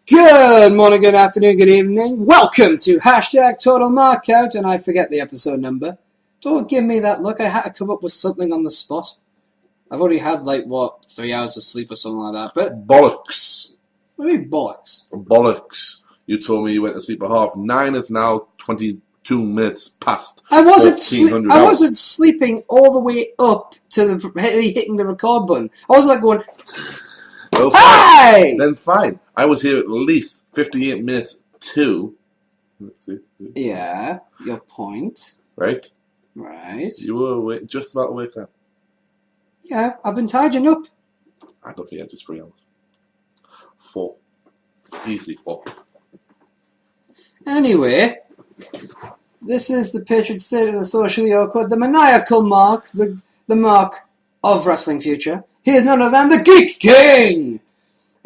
Good morning, good afternoon, good evening. Welcome to hashtag Total Markout, and I forget the episode number. Don't give me that look. I had to come up with something on the spot. I've already had 3 hours of sleep or something like that. But bollocks. What do you mean bollocks? Bollocks. You told me you went to sleep at 9:30. It's now 22 minutes past. I wasn't sleeping all the way up to hitting the record button. I was going, well, hey! Then fine. I was here at least 58 minutes to. Let's see. Yeah, your point. Right? Right. You were awake, just about awake now. Yeah, I've been tidying up. I don't think I had just 3 hours. 4. Easily 4. Anyway, this is the patron state of the socially awkward, the maniacal mark, the mark of wrestling future. He is none other than the Geek King!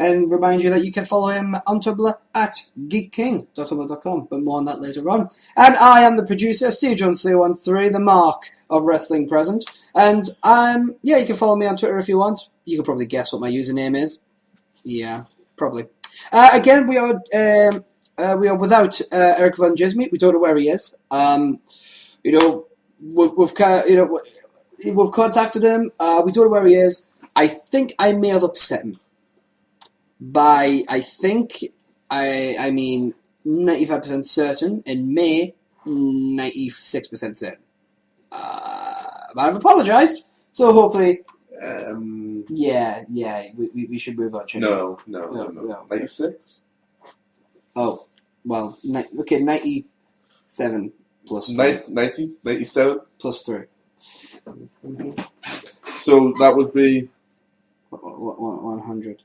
And remind you that you can follow him on Tumblr at geekking.tumblr.com, but more on that later on. And I am the producer, SteveJones313, the mark of wrestling present. And you can follow me on Twitter if you want. You can probably guess what my username is. Yeah, probably. Again, we are without Erik Van Djismie. We don't know where he is. We've contacted him. We don't know where he is. I think I may have upset him. By I mean 95% certain, and May 96% certain. But I've apologised, so hopefully, we should move on. No. 96? Oh, well, 97 plus 90? 97? Plus 3. Mm-hmm. So that would be 100.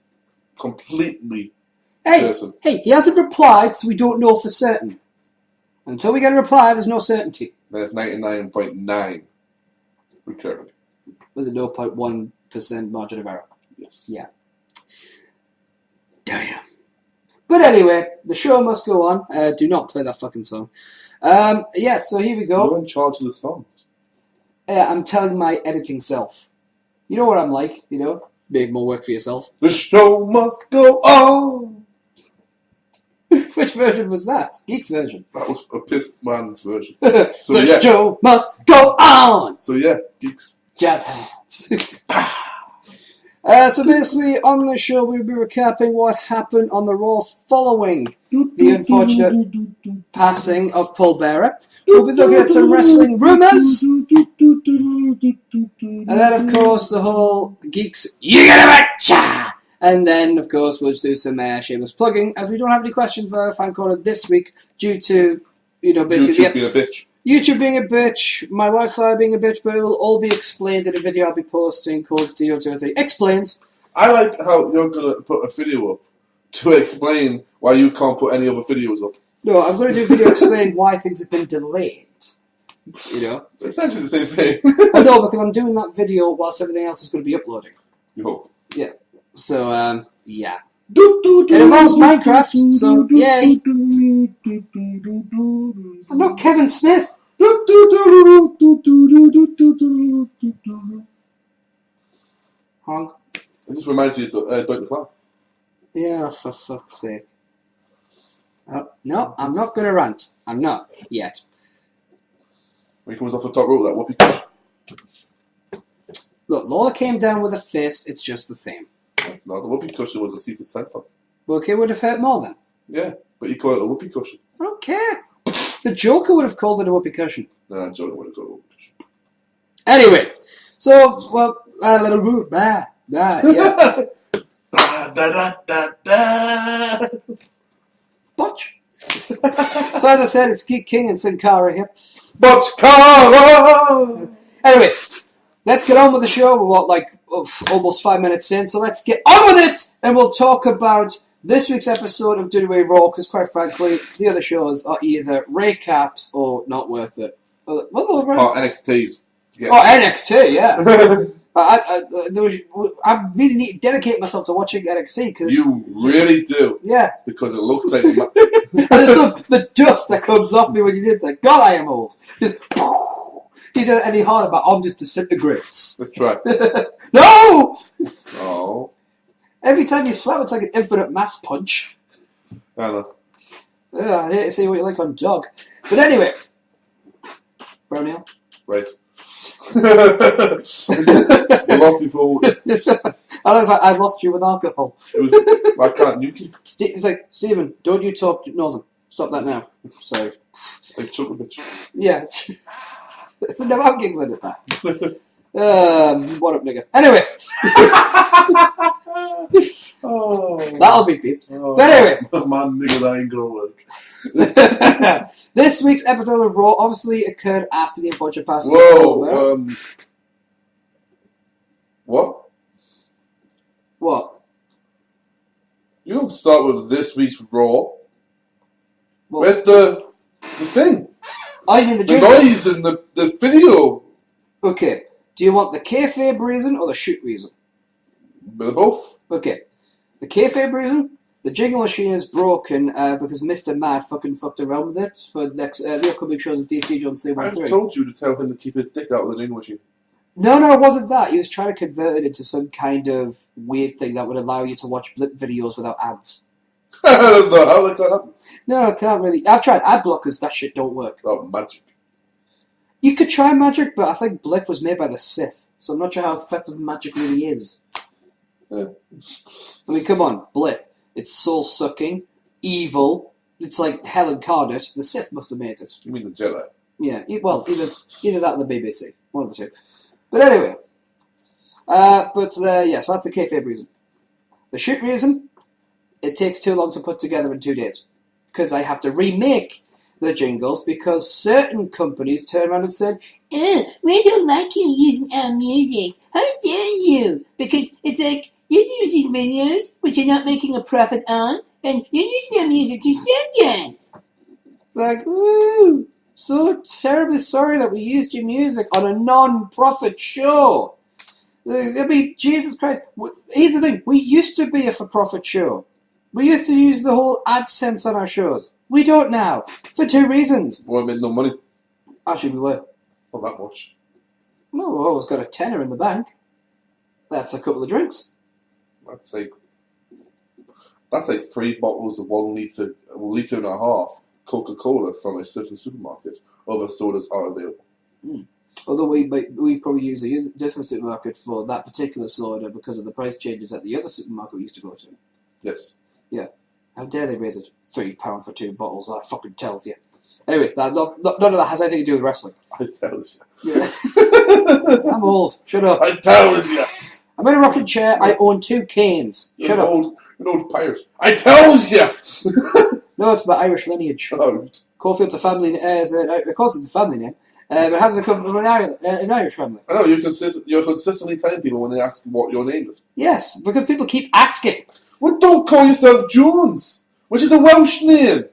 Completely certain. Hey, he hasn't replied, so we don't know for certain. Until we get a reply, there's no certainty. There's 99.9 recurring. With a 0.1% margin of error. Yes. Yeah. Damn. But anyway, the show must go on. Do not play that fucking song. So here we go. You're in charge of the songs. I'm telling my editing self. You know what I'm like, Make more work for yourself. The show must go on. Which version was that? Geek's version. That was a pissed man's version. So the show must go on. So yeah, Geeks. Jazz hands. So basically, on the show, we'll be recapping what happened on the Raw following the unfortunate passing of Paul Bearer. We'll be looking at some wrestling rumours. And then, of course, the whole Geeks, you get a betcha! And then, of course, we'll just do some shameless plugging, as we don't have any questions for our fan corner this week due to, basically... YouTube being a bitch. YouTube being a bitch, my Wi-Fi being a bitch, but it will all be explained in a video I'll be posting called SteveJones313. Explained. I like how you're going to put a video up to explain why you can't put any other videos up. No, I'm going to do a video explaining why things have been delayed. Essentially the same thing. I know, because I'm doing that video whilst everything else is going to be uploading. You hope. Yeah. So, yeah. It involves Minecraft, so yay. I'm not Kevin Smith. Honk. It just reminds me of Doink the Clown. Yeah, for fuck's sake. No, I'm not going to rant. I'm not, yet. When he comes off the top rope, that whoopee cushion. Look, Lawler came down with a fist, it's just the same. No, the whoopee cushion was a seated senton. Well, okay, would have hurt more then. Yeah, but you call it a whoopee cushion. I don't care. The Joker would have called it a whoopee cushion. Nah, Joker would have called it a whoopee cushion. Anyway, so, well, yeah. Butch. So as I said, it's Geek King and Sin Cara here. Butch Cara! Anyway, let's get on with the show. We're almost 5 minutes in, so let's get on with it, and we'll talk about this week's episode of WWE Raw, because quite frankly, the other shows are either recaps or not worth it. NXT's. Yeah. Oh, NXT, yeah. I really need to dedicate myself to watching NXT. Cause you really do. Yeah. Because it looks like... I just love the dust that comes off me when you did that. God, I am old. Just... You don't any harder, but I'm just disintegrates. Let's try. No! Oh. Every time you slap, it's like an infinite mass punch. I know. Yeah, I hate to see what you like on dog. But anyway, brown ale. Right. You lost me for. I don't know if I lost you with alcohol. I can't nuke you. It's like, Stephen, don't you talk Northern. Stop that now. Sorry. It's like chuckle bitch. Yeah. It's a no, I'm giggling at that. What up, nigga? Anyway. Oh. That'll be beeped. Oh, but anyway. Man, nigga, that ain't gonna work. This week's episode of Raw obviously occurred after the unfortunate passing of Whoa, what? What? You don't start with this week's Raw. Well, where's the thing? Oh, you mean the noise and the video? Okay. Do you want the kayfabe reason or the shoot reason? Bit of both. Okay. The kayfabe reason, the jingle machine is broken because Mr. Mad fucking fucked around with it for the upcoming shows of SteveJones313. I've told you to tell him to keep his dick out of the jingle machine. No, it wasn't that. He was trying to convert it into some kind of weird thing that would allow you to watch blip videos without ads. That's not how that happen. No, I can't really. I've tried ad blockers, that shit don't work. Oh, magic. You could try magic, but I think blip was made by the Sith, so I'm not sure how effective magic really is. Yeah. I mean, come on, blip. It's soul-sucking, evil. It's like hell incarnate. The Sith must have made it. You mean the Jedi? Yeah, well, either that or the BBC. One of the two. But anyway. So that's the kayfabe reason. The shoot reason, it takes too long to put together in 2 days. Because I have to remake the jingles because certain companies turn around and said, we don't like you using our music. How dare you? Because it's like, you're using videos which you're not making a profit on, and you're using our music to subject. It's like, woo! So terribly sorry that we used your music on a non-profit show. I mean, Jesus Christ. Here's the thing. We used to be a for-profit show. We used to use the whole AdSense on our shows. We don't now. For 2 reasons. We made no money. Actually, we were. Not that much. Well, we've always got a tenner in the bank. That's a couple of drinks. That's like 3 bottles of 1 litre, a litre and a half Coca-Cola from a certain supermarket. Other sodas are available. Although we probably use a different supermarket for that particular soda because of the price changes at the other supermarket we used to go to. Yes. Yeah. How dare they raise it £3 for 2 bottles? That fucking tells you. Anyway, none of that has anything to do with wrestling. I tells you. Yeah. I'm old. Shut up. I tells you. I'm in a rocking chair. I own 2 canes. Shut up. You're an old pirate. I tells you. No, it's my Irish lineage. Oh. Caulfield's a family. Of course, it's a family name. But it happens to come from an Irish family. I know, you're consistently telling people when they ask what your name is. Yes, because people keep asking. Well, don't call yourself Jones, which is a Welsh name.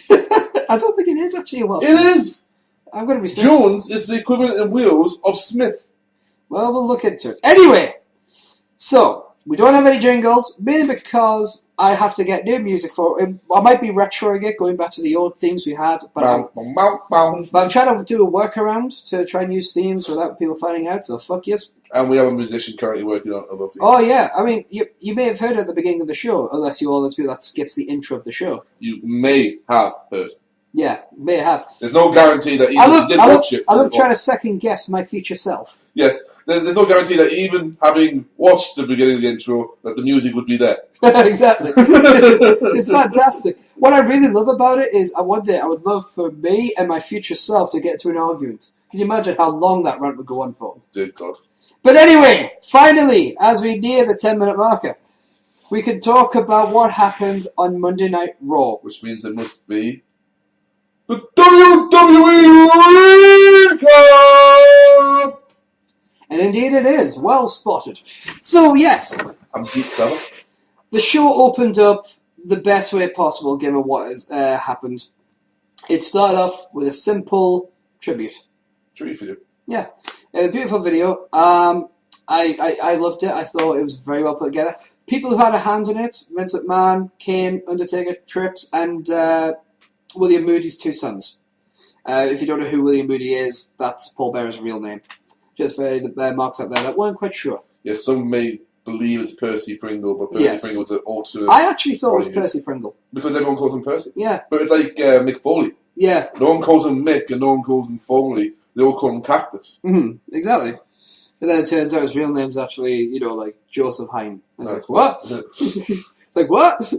I don't think it is actually a Welsh name. It is. I'm going to be Jones is the equivalent in Wales of Smith. Well, we'll look into it. Anyway, so we don't have any jingles, mainly because I have to get new music for it. I might be retroing it, going back to the old themes we had, but I'm trying to do a workaround to try and use themes without people finding out, so fuck yes. And we have a musician currently working on other themes. Oh yeah, I mean, you may have heard it at the beginning of the show, unless you're one of those people that skips the intro of the show. You may have heard. Yeah, may have. There's no guarantee that even did watch it. I love trying to second guess my future self. Yes, there's no guarantee that even having watched the beginning of the intro, that the music would be there. Exactly. It's fantastic. What I really love about it is one day I would love for me and my future self to get into an argument. Can you imagine how long that rant would go on for? Dear God. But anyway, finally, as we near the 10-minute marker, we can talk about what happened on Monday Night Raw. Which means it must be the WWE Recap! And indeed it is. Well spotted. So, yes. I'm geeked out. The show opened up the best way possible, given what has happened. It started off with a simple tribute. Tribute video. Yeah. A beautiful video. I loved it. I thought it was very well put together. People who had a hand in it, Vince McMahon, Kane, Undertaker, Trips, and William Moody's 2 sons. If you don't know who William Moody is, that's Paul Bearer's real name. Just for the marks out there that weren't quite sure. Yes, some may believe it's Percy Pringle, but Percy Pringle's an alternate. I actually thought it was Percy Pringle. Because everyone calls him Percy? Yeah. But it's like Mick Foley. Yeah. No one calls him Mick and no one calls him Foley. They all call him Cactus. Exactly. And then it turns out his real name's actually, like Joseph Hine. It's like, what? It's like, what?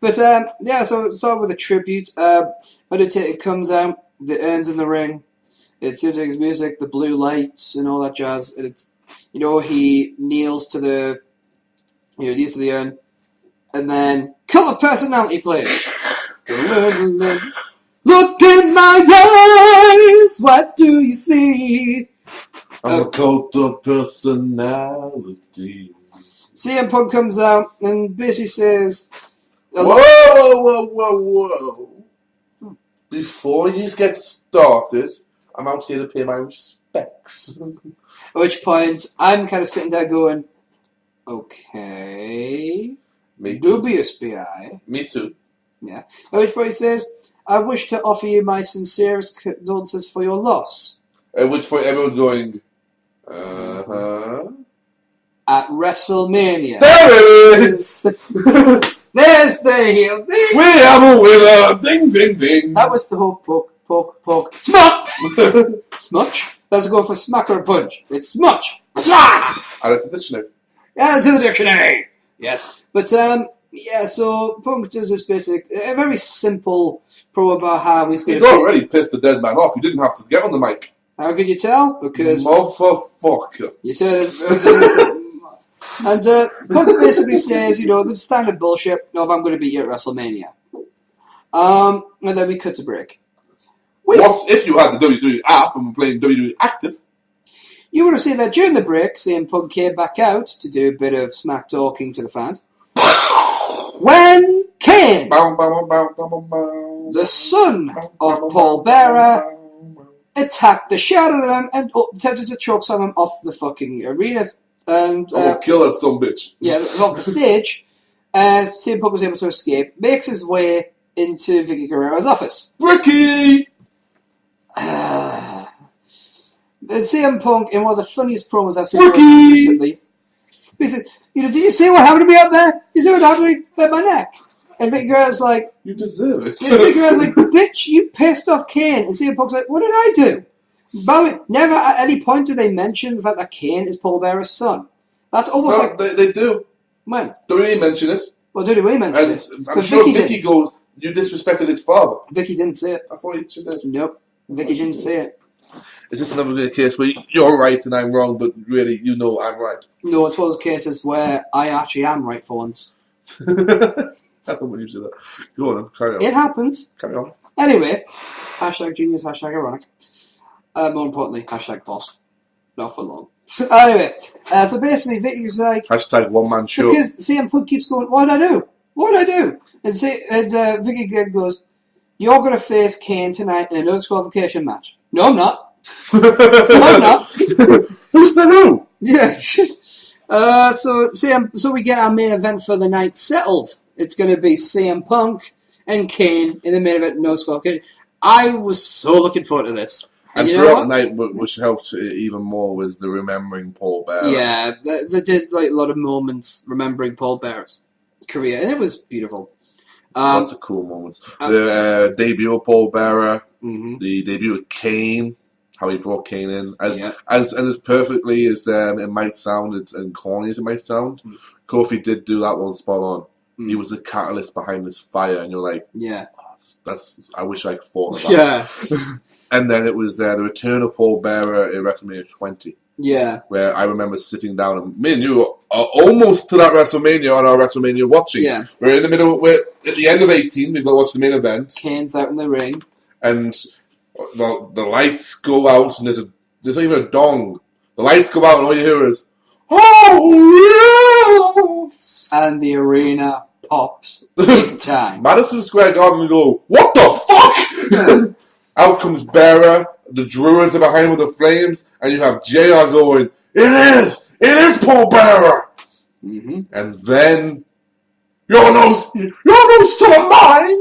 But, so start with a tribute. Undertaker comes out, the urns in the ring. It's Undertaker's music, the blue lights, and all that jazz. And it's, he kneels to the, kneels to the urn. And then, Cult of Personality plays. Look in my eyes, what do you see? I'm a cult of personality. CM Punk comes out and basically says... Whoa! Before you get started, I'm out here to pay my respects. At which point, I'm kind of sitting there going, okay... Dubious BI. Me too. Yeah. At which point he says, I wish to offer you my sincerest condolences for your loss. At which point everyone's going, At WrestleMania. There it is! There's the heel. Ding. We have a winner! Ding, ding, ding. That was the whole poke. Smuck! Smutch? Let's go for smack or a punch. It's smutch. And it's a dictionary. Yeah, to the dictionary. Yes. But, so Punk does this basic, a very simple promo about how he's going to... He'd already pissed the dead man off. He didn't have to get on the mic. How could you tell? Because... Motherfucker. You turn and Punk basically says, the standard bullshit of I'm going to beat you at WrestleMania. And then we cut to break. What if you had the WWE app and were playing WWE Active? You would have seen that during the break, CM Punk came back out to do a bit of smack talking to the fans. When Kane, the son of Paul Bearer, attacked the shit out of them and attempted to choke someone off the fucking arena. And kill that son bitch. Yeah, off the stage. CM Punk was able to escape, makes his way into Vicky Guerrero's office. Ricky! CM Punk, in one of the funniest promos I've seen recently, he said, did you see what happened to me out there? You see what happened to me? Hurt my neck. And Vicky Guerrero's like... You deserve it. Vicky Guerrero's like, bitch, you pissed off Kane. And CM Punk's like, what did I do? By the way, never at any point do they mention the fact that Kane is Paul Bearer's son. That's almost like... They do. When? WWE mention it. Well, WWE mention it. I'm sure Vicky goes, you disrespected his father. Vicky didn't say it. I thought she did. Nope. Vicky didn't say it. Is this another case where you're right and I'm wrong, but really, I'm right? No, it's one of those cases where I actually am right for once. I don't believe you that. Go on, carry on. It happens. Carry on. Anyway, #genius, #ironic. More importantly, #boss. Not for long. Anyway, so basically, Vicky's like... #one-man show. Because CM Punk keeps going, what did I do? What did I do? And Vicky goes, you're going to face Kane tonight in a no disqualification match. No, I'm not. No, I'm not. Who said who? Yeah. So we get our main event for the night settled. It's going to be CM Punk and Kane in the main event, no disqualification. I was so looking forward to this. And throughout the night, which helped even more, was the remembering Paul Bearer. Yeah, they did a lot of moments remembering Paul Bearer's career, and it was beautiful. Lots of cool moments. The debut of Paul Bearer, the debut of Kane, how he brought Kane in, as perfectly as it might sound, and corny as it might sound. Kofi did do that one spot on. He was the catalyst behind this fire, and you're like, that's I wish I could thought of that. Yeah. And then it was the return of Paul Bearer in WrestleMania 20. Yeah. Where I remember sitting down, and me and you are almost to that WrestleMania on our WrestleMania watching. Yeah. We're in the middle, we're at the end of 18, we've got to watch the main event. Kane's out in the ring. And the lights go out, and there's not even a dong. The lights go out, and all you hear is, oh, yes! And the arena pops big time. Madison Square Garden, we go, what the fuck? Out comes Bearer, the Druids are behind him with the flames, and you have JR going, it is Paul Bearer! And then, your nose to mine!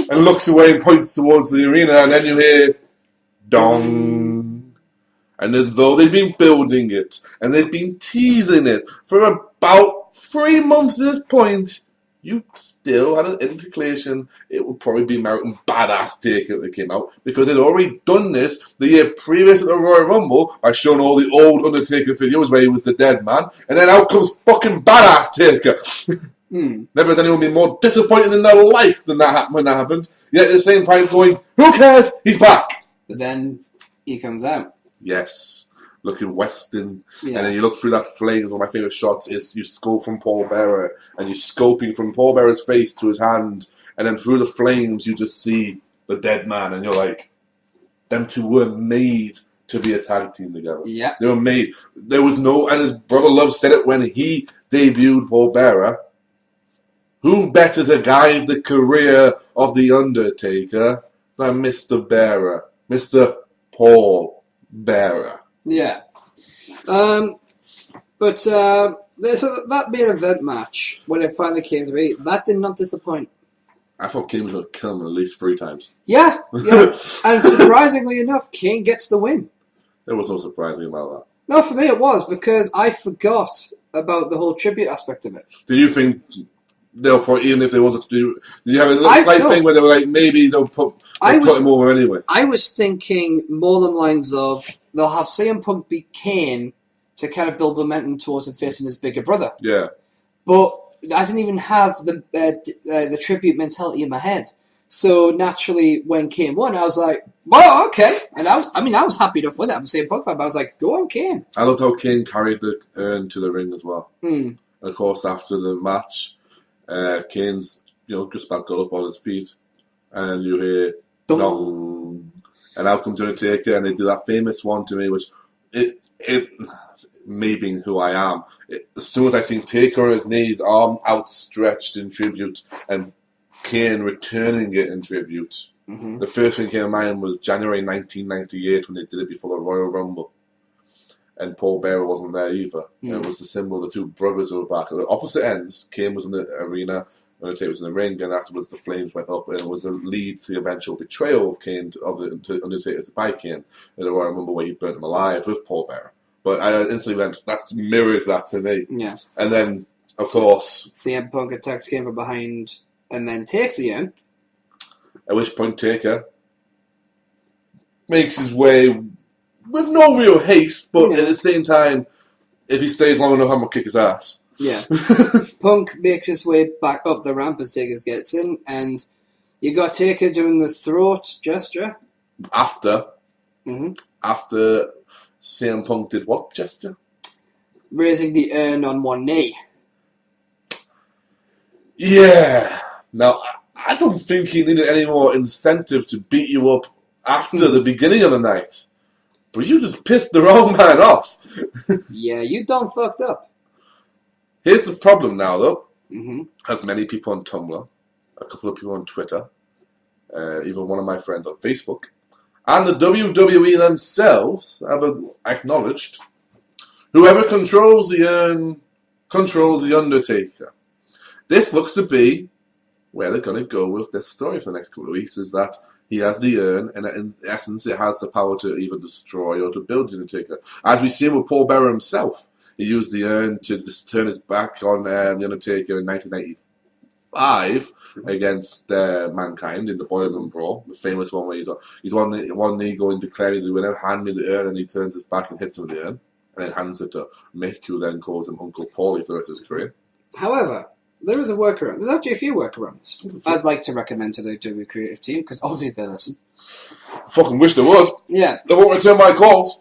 And looks away and points towards the arena, and then you hear, dong. And And as though they've been building it, and they've been teasing it for about 3 months at this point, you still had an indication it would probably be American Badass Taker that came out, because they'd already done this the year previous at the Royal Rumble by showing all the old Undertaker videos where he was the dead man, and then out comes fucking Badass Taker. Never has anyone been more disappointed in their life than that when that happened. Yet at the same time going, who cares? He's back. But then he comes out. Yes. Looking Western, and then you look through that flames. One of my favourite shots is you scope from Paul Bearer, and you're scoping from Paul Bearer's face to his hand, and then through the flames you just see the dead man, and you're like, them two were made to be a tag team together. Yeah. They were made. There was no, and his brother Love said it when he debuted Paul Bearer, who better to guide the career of The Undertaker than Mr. Bearer, Mr. Paul Bearer. Yeah. But so that main event match, when it finally came to be, that did not disappoint. I thought Kane was going to kill him at least 3 times. Yeah. And surprisingly enough, Kane gets the win. There was no surprising about that. No, for me it was, because I forgot about the whole tribute aspect of it. Did you think they'll probably, even if they wasn't to do, did you have a little slight thing where they were like, maybe they'll put him over anyway? I was thinking more than lines of, they'll have CM Punk beat Kane to kind of build momentum towards him facing his bigger brother. Yeah. But I didn't even have the tribute mentality in my head. So naturally, when Kane won, I was like, well, okay. And I was happy enough with it. I'm a CM Punk fan, but I was like, go on, Kane. I loved how Kane carried the urn to the ring as well. And of course, after the match, Kane's just about got up on his feet, and you hear dong, and out comes Undertaker, and they do that famous one to me, which me being who I am, as soon as I seen Taker on his knees, arm outstretched in tribute, and Kane returning it in tribute, the first thing that came to mind was January 1998 when they did it before the Royal Rumble. And Paul Bearer wasn't there either. And it was the symbol of the two brothers who were back. At the opposite ends, Kane was in the arena, Undertaker was in the ring, and afterwards the flames went up, and it was a lead to the eventual betrayal of Kane, of the Undertaker by Kane, in the Royal Rumble where he burnt him alive with Paul Bearer. But I instantly went, that's mirrored that to me. Yeah. And then, of course, CM Punk attacks Kane from behind and then takes the urn. At which point Taker makes his way with no real haste, but at the same time, if he stays long enough, I'm going to kick his ass. Yeah. Punk makes his way back up the ramp as Taker gets in, and you got Taker doing the throat gesture. After CM Punk did what gesture? Raising the urn on one knee. Yeah. Now, I don't think he needed any more incentive to beat you up after the beginning of the night. But you just pissed the wrong man off. Yeah, you done fucked up. Here's the problem now, though. As many people on Tumblr, a couple of people on Twitter, even one of my friends on Facebook, and the WWE themselves have acknowledged, whoever controls the urn controls the Undertaker. This looks to be where they're going to go with this story for the next couple of weeks, is that he has the urn, and in essence, it has the power to either destroy or to build the Undertaker. As we've seen with Paul Bearer himself, he used the urn to just turn his back on the Undertaker in 1995 against Mankind in the Boiler Room Brawl, the famous one where he's one knee going declaring the winner, hand me the urn, and he turns his back and hits him with the urn, and then hands it to Mick, who then calls him Uncle Paulie for the rest of his career. However, there is a workaround. There's actually a few workarounds I'd like to recommend to the WWE creative team, because obviously they listen. Fucking wish they would. Yeah. They won't return my calls.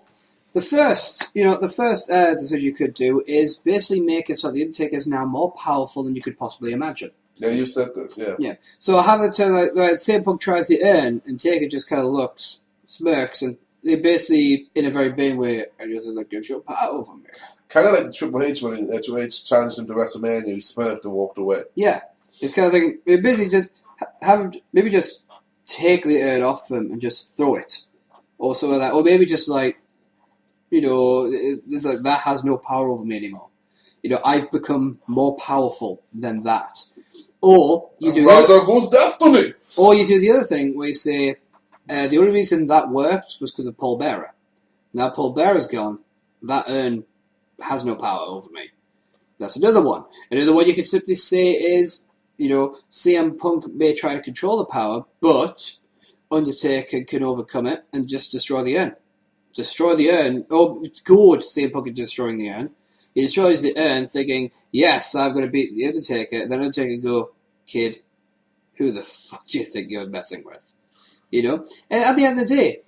The first decision you could do is basically make it so the Undertaker is now more powerful than you could possibly imagine. Yeah, you said this, yeah. Yeah. So have it turn like CM Punk tries the urn, and Taker just kind of looks, smirks, and they basically, in a very big way, are just like, gives you power over me. Kind of like Triple H when Triple H challenged him to WrestleMania, he smirked and walked away. Yeah. It's kind of like, basically just have him, maybe just take the urn off him and just throw it. Or something like that. Or maybe just like, it's like, that has no power over me anymore. I've become more powerful than that. Or you do goes destiny. Or you do the other thing where you say, the only reason that worked was because of Paul Bearer. Now Paul Bearer's gone. That urn has no power over me. That's another one. Another one you could simply say is, CM Punk may try to control the power, but Undertaker can overcome it and just destroy the urn. Destroy the urn. Oh, good, CM Punk is destroying the urn. He destroys the urn thinking, yes, I'm going to beat the Undertaker. Then Undertaker go, kid, who the fuck do you think you're messing with? And at the end of the day,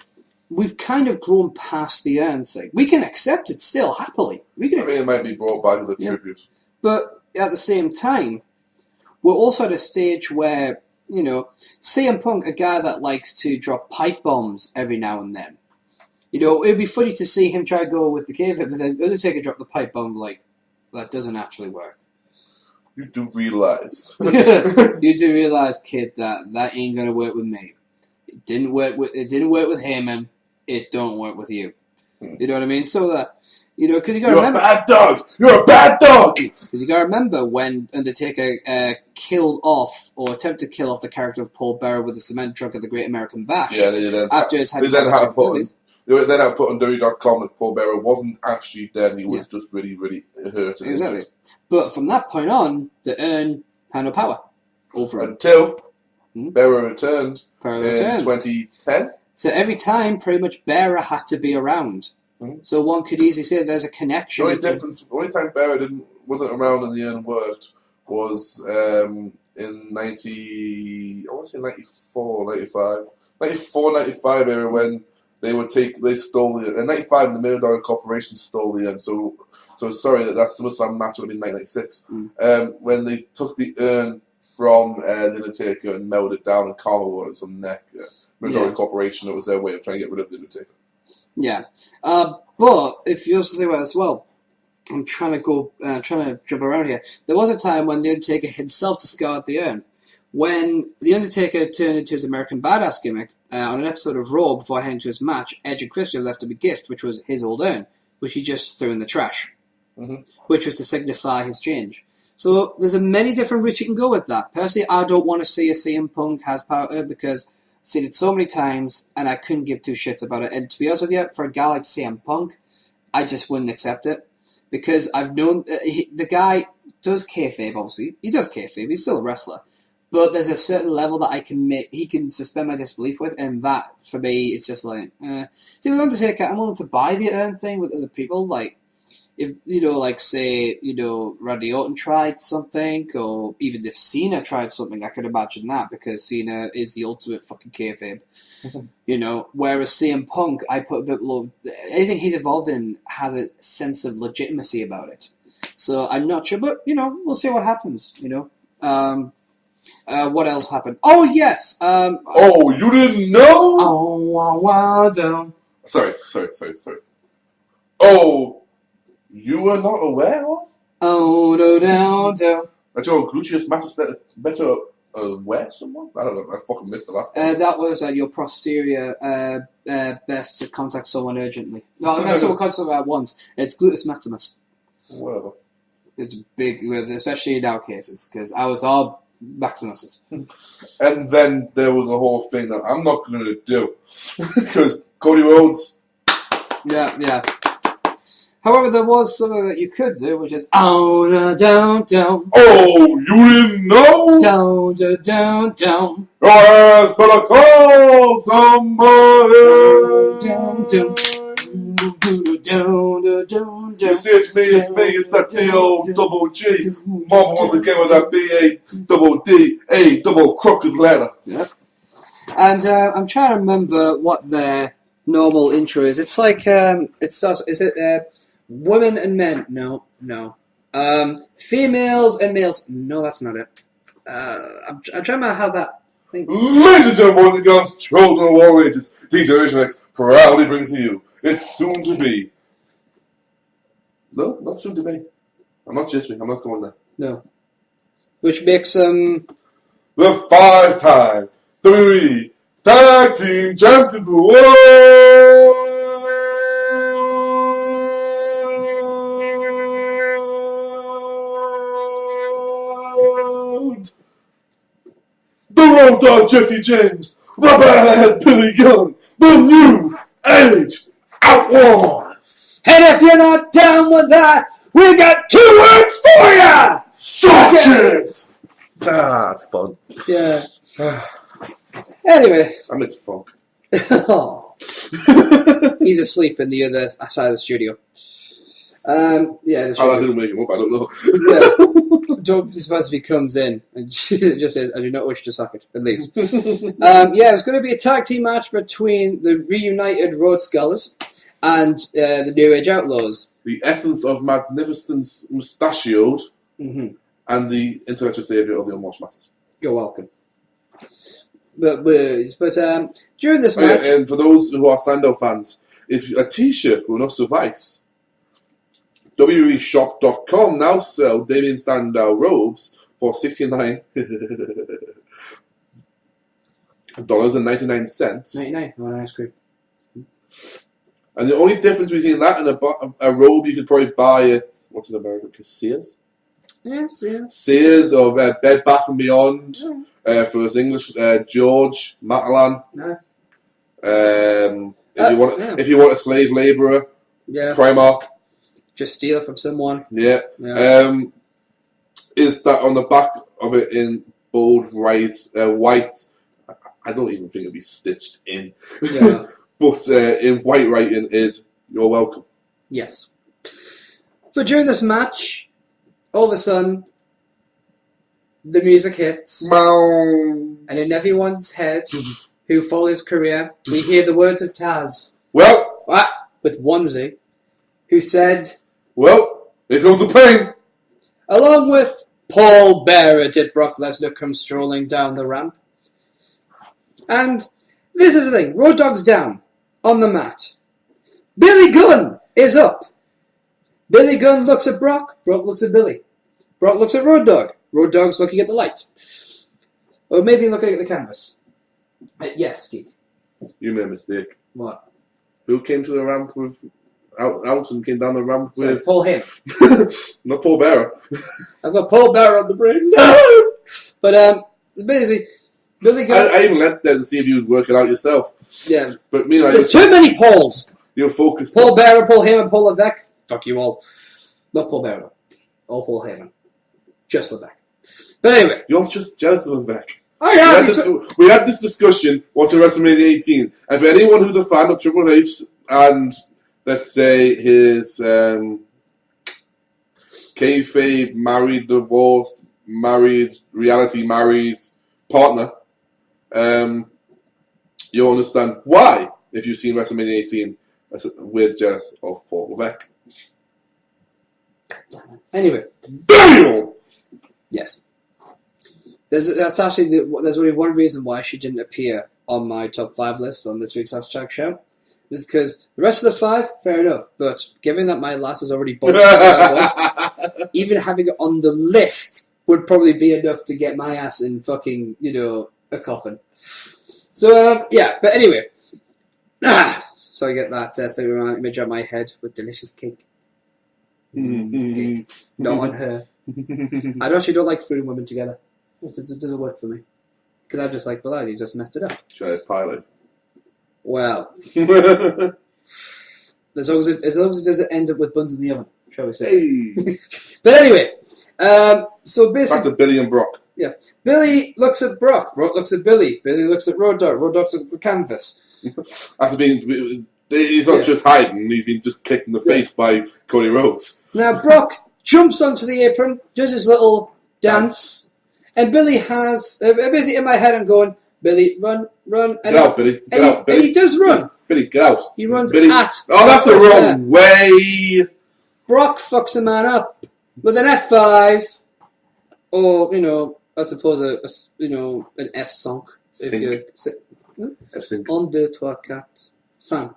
we've kind of grown past the urn thing. We can accept it still, happily. It might be brought back as a tribute. But at the same time, we're also at a stage where, CM Punk, a guy that likes to drop pipe bombs every now and then. It'd be funny to see him try to go with the cave, but then Undertaker drop the pipe bomb, that doesn't actually work. You do realise. You do realise, kid, that ain't going to work with me. It didn't work with Heyman. It don't work with you. You know what I mean? So that, because you got to remember... You're a bad dog! You're a bad dog! Because you got to remember when Undertaker killed off, or attempted to kill off the character of Paul Bearer with a cement truck at the Great American Bash. Yeah, they then... After his They then had put on WWE.com that Paul Bearer wasn't actually dead, he was just really, really hurt. Exactly. But from that point on, the urn had no power over him. Until Bearer returned in 2010. So every time, pretty much, Bearer had to be around. So one could easily say there's a connection. The only time Bearer wasn't around and the urn worked was in 94, 95. 94, 95 era when they stole the... In 95, the Million Dollar Corporation stole the urn. So sorry, that's SummerSlam match would have been 1996. When they took the urn from the Undertaker and melted it down and Karma wore it on the neck. Million Dollar Corporation, it was their way of trying to get rid of the Undertaker. Yeah. But if you also think about it as well, I'm trying to jump around here. There was a time when the Undertaker himself discarded the urn. When the Undertaker turned into his American Badass gimmick on an episode of Raw before heading to his match, Edge and Christian left him a gift, which was his old urn, which he just threw in the trash, which was to signify his change. So there's many different routes you can go with that. Personally, I don't want to see a CM Punk has power because I've seen it so many times and I couldn't give two shits about it. And to be honest with you, for a guy like CM Punk, I just wouldn't accept it because I've known the guy does kayfabe. Obviously, he does kayfabe. He's still a wrestler. But there's a certain level that he can suspend my disbelief with, and that, for me, it's just like, See, with Undertaker, I'm willing to buy the urn thing with other people, if, say, Randy Orton tried something, or even if Cena tried something, I could imagine that, because Cena is the ultimate fucking kayfabe. Whereas CM Punk, I put a bit low, anything he's involved in has a sense of legitimacy about it. So I'm not sure, but, we'll see what happens, what else happened? Oh, yes! You didn't know? Oh, down. Sorry. Oh, you were not aware of? Oh, no, down. That your gluteus matters better aware someone? I don't know, I fucking missed the last one. That was your posterior best to contact someone urgently. No, I someone contact someone at once. It's gluteus maximus. Whatever. It's big, especially in our cases, because ours are Maximuses. And then there was a whole thing that I'm not going to do because Cody Rhodes. Yeah. However, there was something that you could do, which is down. Oh, you didn't know? Down. Yes, better call somebody. Down. You see, it's me, it's that D-O-double G. Mama wants to get with that B-A-double-D-A double crooked letter. Yep. And I'm trying to remember what their normal intro is. It's like, is it women and men? No. Females and males? No, that's not it. I'm trying to remember how that thing... Ladies and gentlemen, boys and girls, children of all ages, D-Generation X proudly brings to you, it's soon to be... No, not soon to be. I'm not Jismie. I'm not going there. No. Which makes the 5-time WWE Tag Team Champions of the World. The Road Dogg Jesse James. The Badass Billy Gunn. The New Age Outlaws! And if you're not down with that, we got 2 words for ya! Suck it! Ah, it's fun. Yeah. Anyway. I miss funk. Oh. He's asleep in the other side of the studio. Yeah. How I didn't wake him up, I don't know. Yeah. Don't be surprised if he comes in and just says, "I do not wish to suck it," and leaves. Yeah, it's going to be a tag team match between the reunited Road Scholars and the New Age Outlaws. The essence of magnificence mustachioed Mm-hmm. and the intellectual saviour of the unwashed masses. You're welcome. But during this match, and for those who are Sandow fans, if a T-shirt will not suffice, WWEshop.com now sell Damien Sandow robes for $69.99. 99 on ice cream. And the only difference between that and a robe you could probably buy at, what's in America, Sears? Yes. Sears or Bed Bath & Beyond. For his English, George, Matalan. No. If you want a slave labourer, Primark. Just steal it from someone. Yeah. Is that on the back of it in bold white? I don't even think it'd be stitched in. Yeah. But in white writing is, "You're welcome." Yes. But during this match, all of a sudden, the music hits. And in everyone's head who follow his career, we hear the words of Taz. Well. With onesie, who said, "Well, here comes the pain." Along with Paul Bearer did Brock Lesnar come strolling down the ramp. And this is the thing. Road Dogg's down on the mat. Billy Gunn is up. Billy Gunn looks at Brock. Brock looks at Billy. Brock looks at Road Dogg. Road Dogg's looking at the light. Or maybe looking at the canvas. Yes, Geek. You made a mistake. What? Who came to the ramp with... Out and came down the ramp with... Paul Heyman. Not Paul Bearer. I've got Paul Bearer on the brain. No! But, basically, Billy Gunn... I even let them see if you would work it out yourself. Yeah. But there's too many Pauls. You're focused. Paul Bearer, Paul Heyman, Paul Levesque. Fuck you all. Not Paul Bearer. All Paul Heyman. Just Levesque. But anyway. You're just jealous of Levesque. I am. We had this discussion watching WrestleMania 18. And for anyone who's a fan of Triple H and, let's say, his kayfabe, married, divorced, reality married partner, you'll understand why, if you've seen WrestleMania 18, we're jealous of Paul Levesque. Anyway. Damn! Yes. There's only one reason why she didn't appear on my top 5 list on this week's hashtag show. Is because the rest of the 5, fair enough, but given that my last was already booked, even having it on the list would probably be enough to get my ass in fucking, a coffin. So, yeah, but anyway. So I get that image on my head with delicious cake. Cake. Not on her. I actually don't like food and women together. It doesn't work for me. Because I'm just like, well, you just messed it up. Try to pilot. Well. as long as it doesn't end up with buns in the oven, shall we say. Hey. But anyway. So basically... Back to Billy and Brock. Yeah. Billy looks at Brock. Brock looks at Billy. Billy looks at Road Dogg. Road Dogg looks at the canvas. After being... He's not just hiding, he's been just kicked in the face by Cody Rhodes. Now, Brock jumps onto the apron, does his little dance, and Billy has... basically, in my head, I'm going, Billy, run. Get out, Billy. Get out, Billy. And he does run. Billy, get out. He runs Billy. at... Oh, that's the wrong way! Brock fucks the man up with an F5, or, I suppose, an F sunk. If you... F-sync. 1, 2, 3, 4, 5.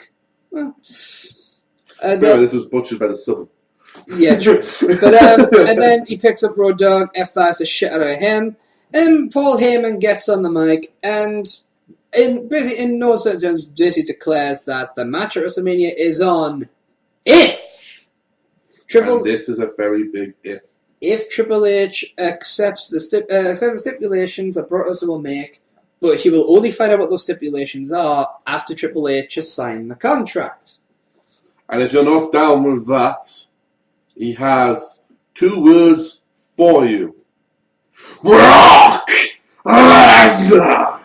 Well, this was butchered by the Southern. Yeah, true. But and then he picks up Road Dogg, F5 the shit out of him, and Paul Heyman gets on the mic and in no certain terms basically declares that the match at WrestleMania is on if and this is a very big if. If Triple H accepts the stipulations that Brock Lesnar will make. But he will only find out what those stipulations are after Triple H has signed the contract. And if you're not down with that, he has 2 words for you. Brock Lesnar!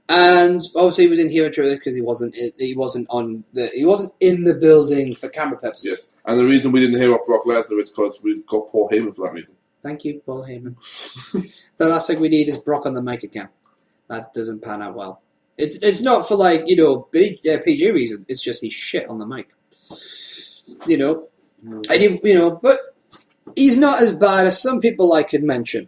And obviously we didn't hear a trailer because he wasn't in the building for camera purposes. Yes, and the reason we didn't hear of Brock Lesnar is because we got Paul Heyman for that reason. Thank you, Paul Heyman. The last thing we need is Brock on the mic again. That doesn't pan out well. It's not for PG reasons. It's just he's shit on the mic. But he's not as bad as some people I could mention.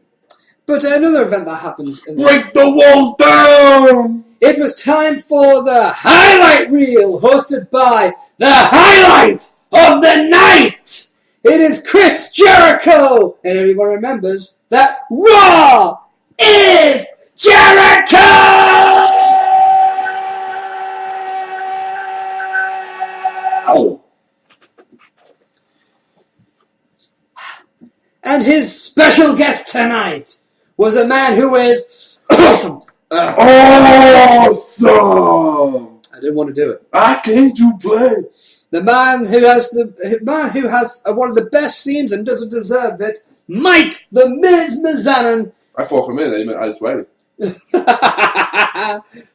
But another event that happens... Break the walls down! It was time for the highlight reel, hosted by the highlight of the night! It is Chris Jericho! And everyone remembers that Raw is Jericho! And his special guest tonight was a man who is awesome. Awesome! I didn't want to do it. I came to play. The man who has one of the best themes and doesn't deserve it, Mike the Miz Mizanin. I thought for a minute he meant Alex Riley.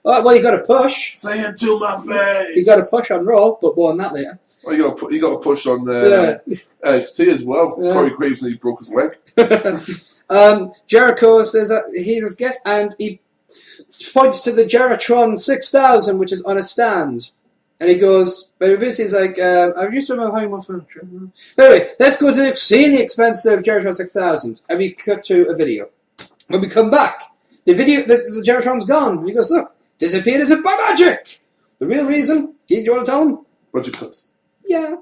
Well, you got to push. Say it to my face. You got to push on Raw, but more on that later. Well, you got to push on NXT as well. Yeah. Corey Graves and he broke his leg. Jericho says that he's his guest, and he points to the Geritron 6000, which is on a stand. And he goes, but basically he's like, I used to remember how much furniture. Anyway, let's go to seeing the expensive Geritron 6000. And we cut to a video. When we come back, the Geritron's gone. And he goes, look, disappeared as if by magic. The real reason, do you want to tell him? Budget cuts. Yeah.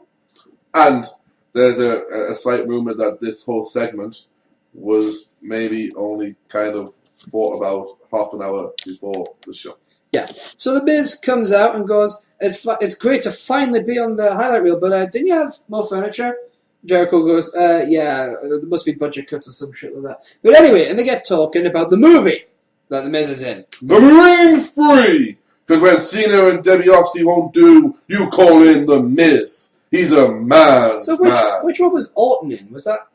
And there's a slight rumour that this whole segment was maybe only kind of thought about half an hour before the show. Yeah. So the Miz comes out and goes, it's great to finally be on the highlight reel, but didn't you have more furniture? Jericho goes, yeah, there must be budget cuts or some shit like that. But anyway, and they get talking about the movie that the Miz is in. The Marine 3! Because when Cena and DiBiase won't do, you call in the Miz. He's a man. So which one was Orton in? Is that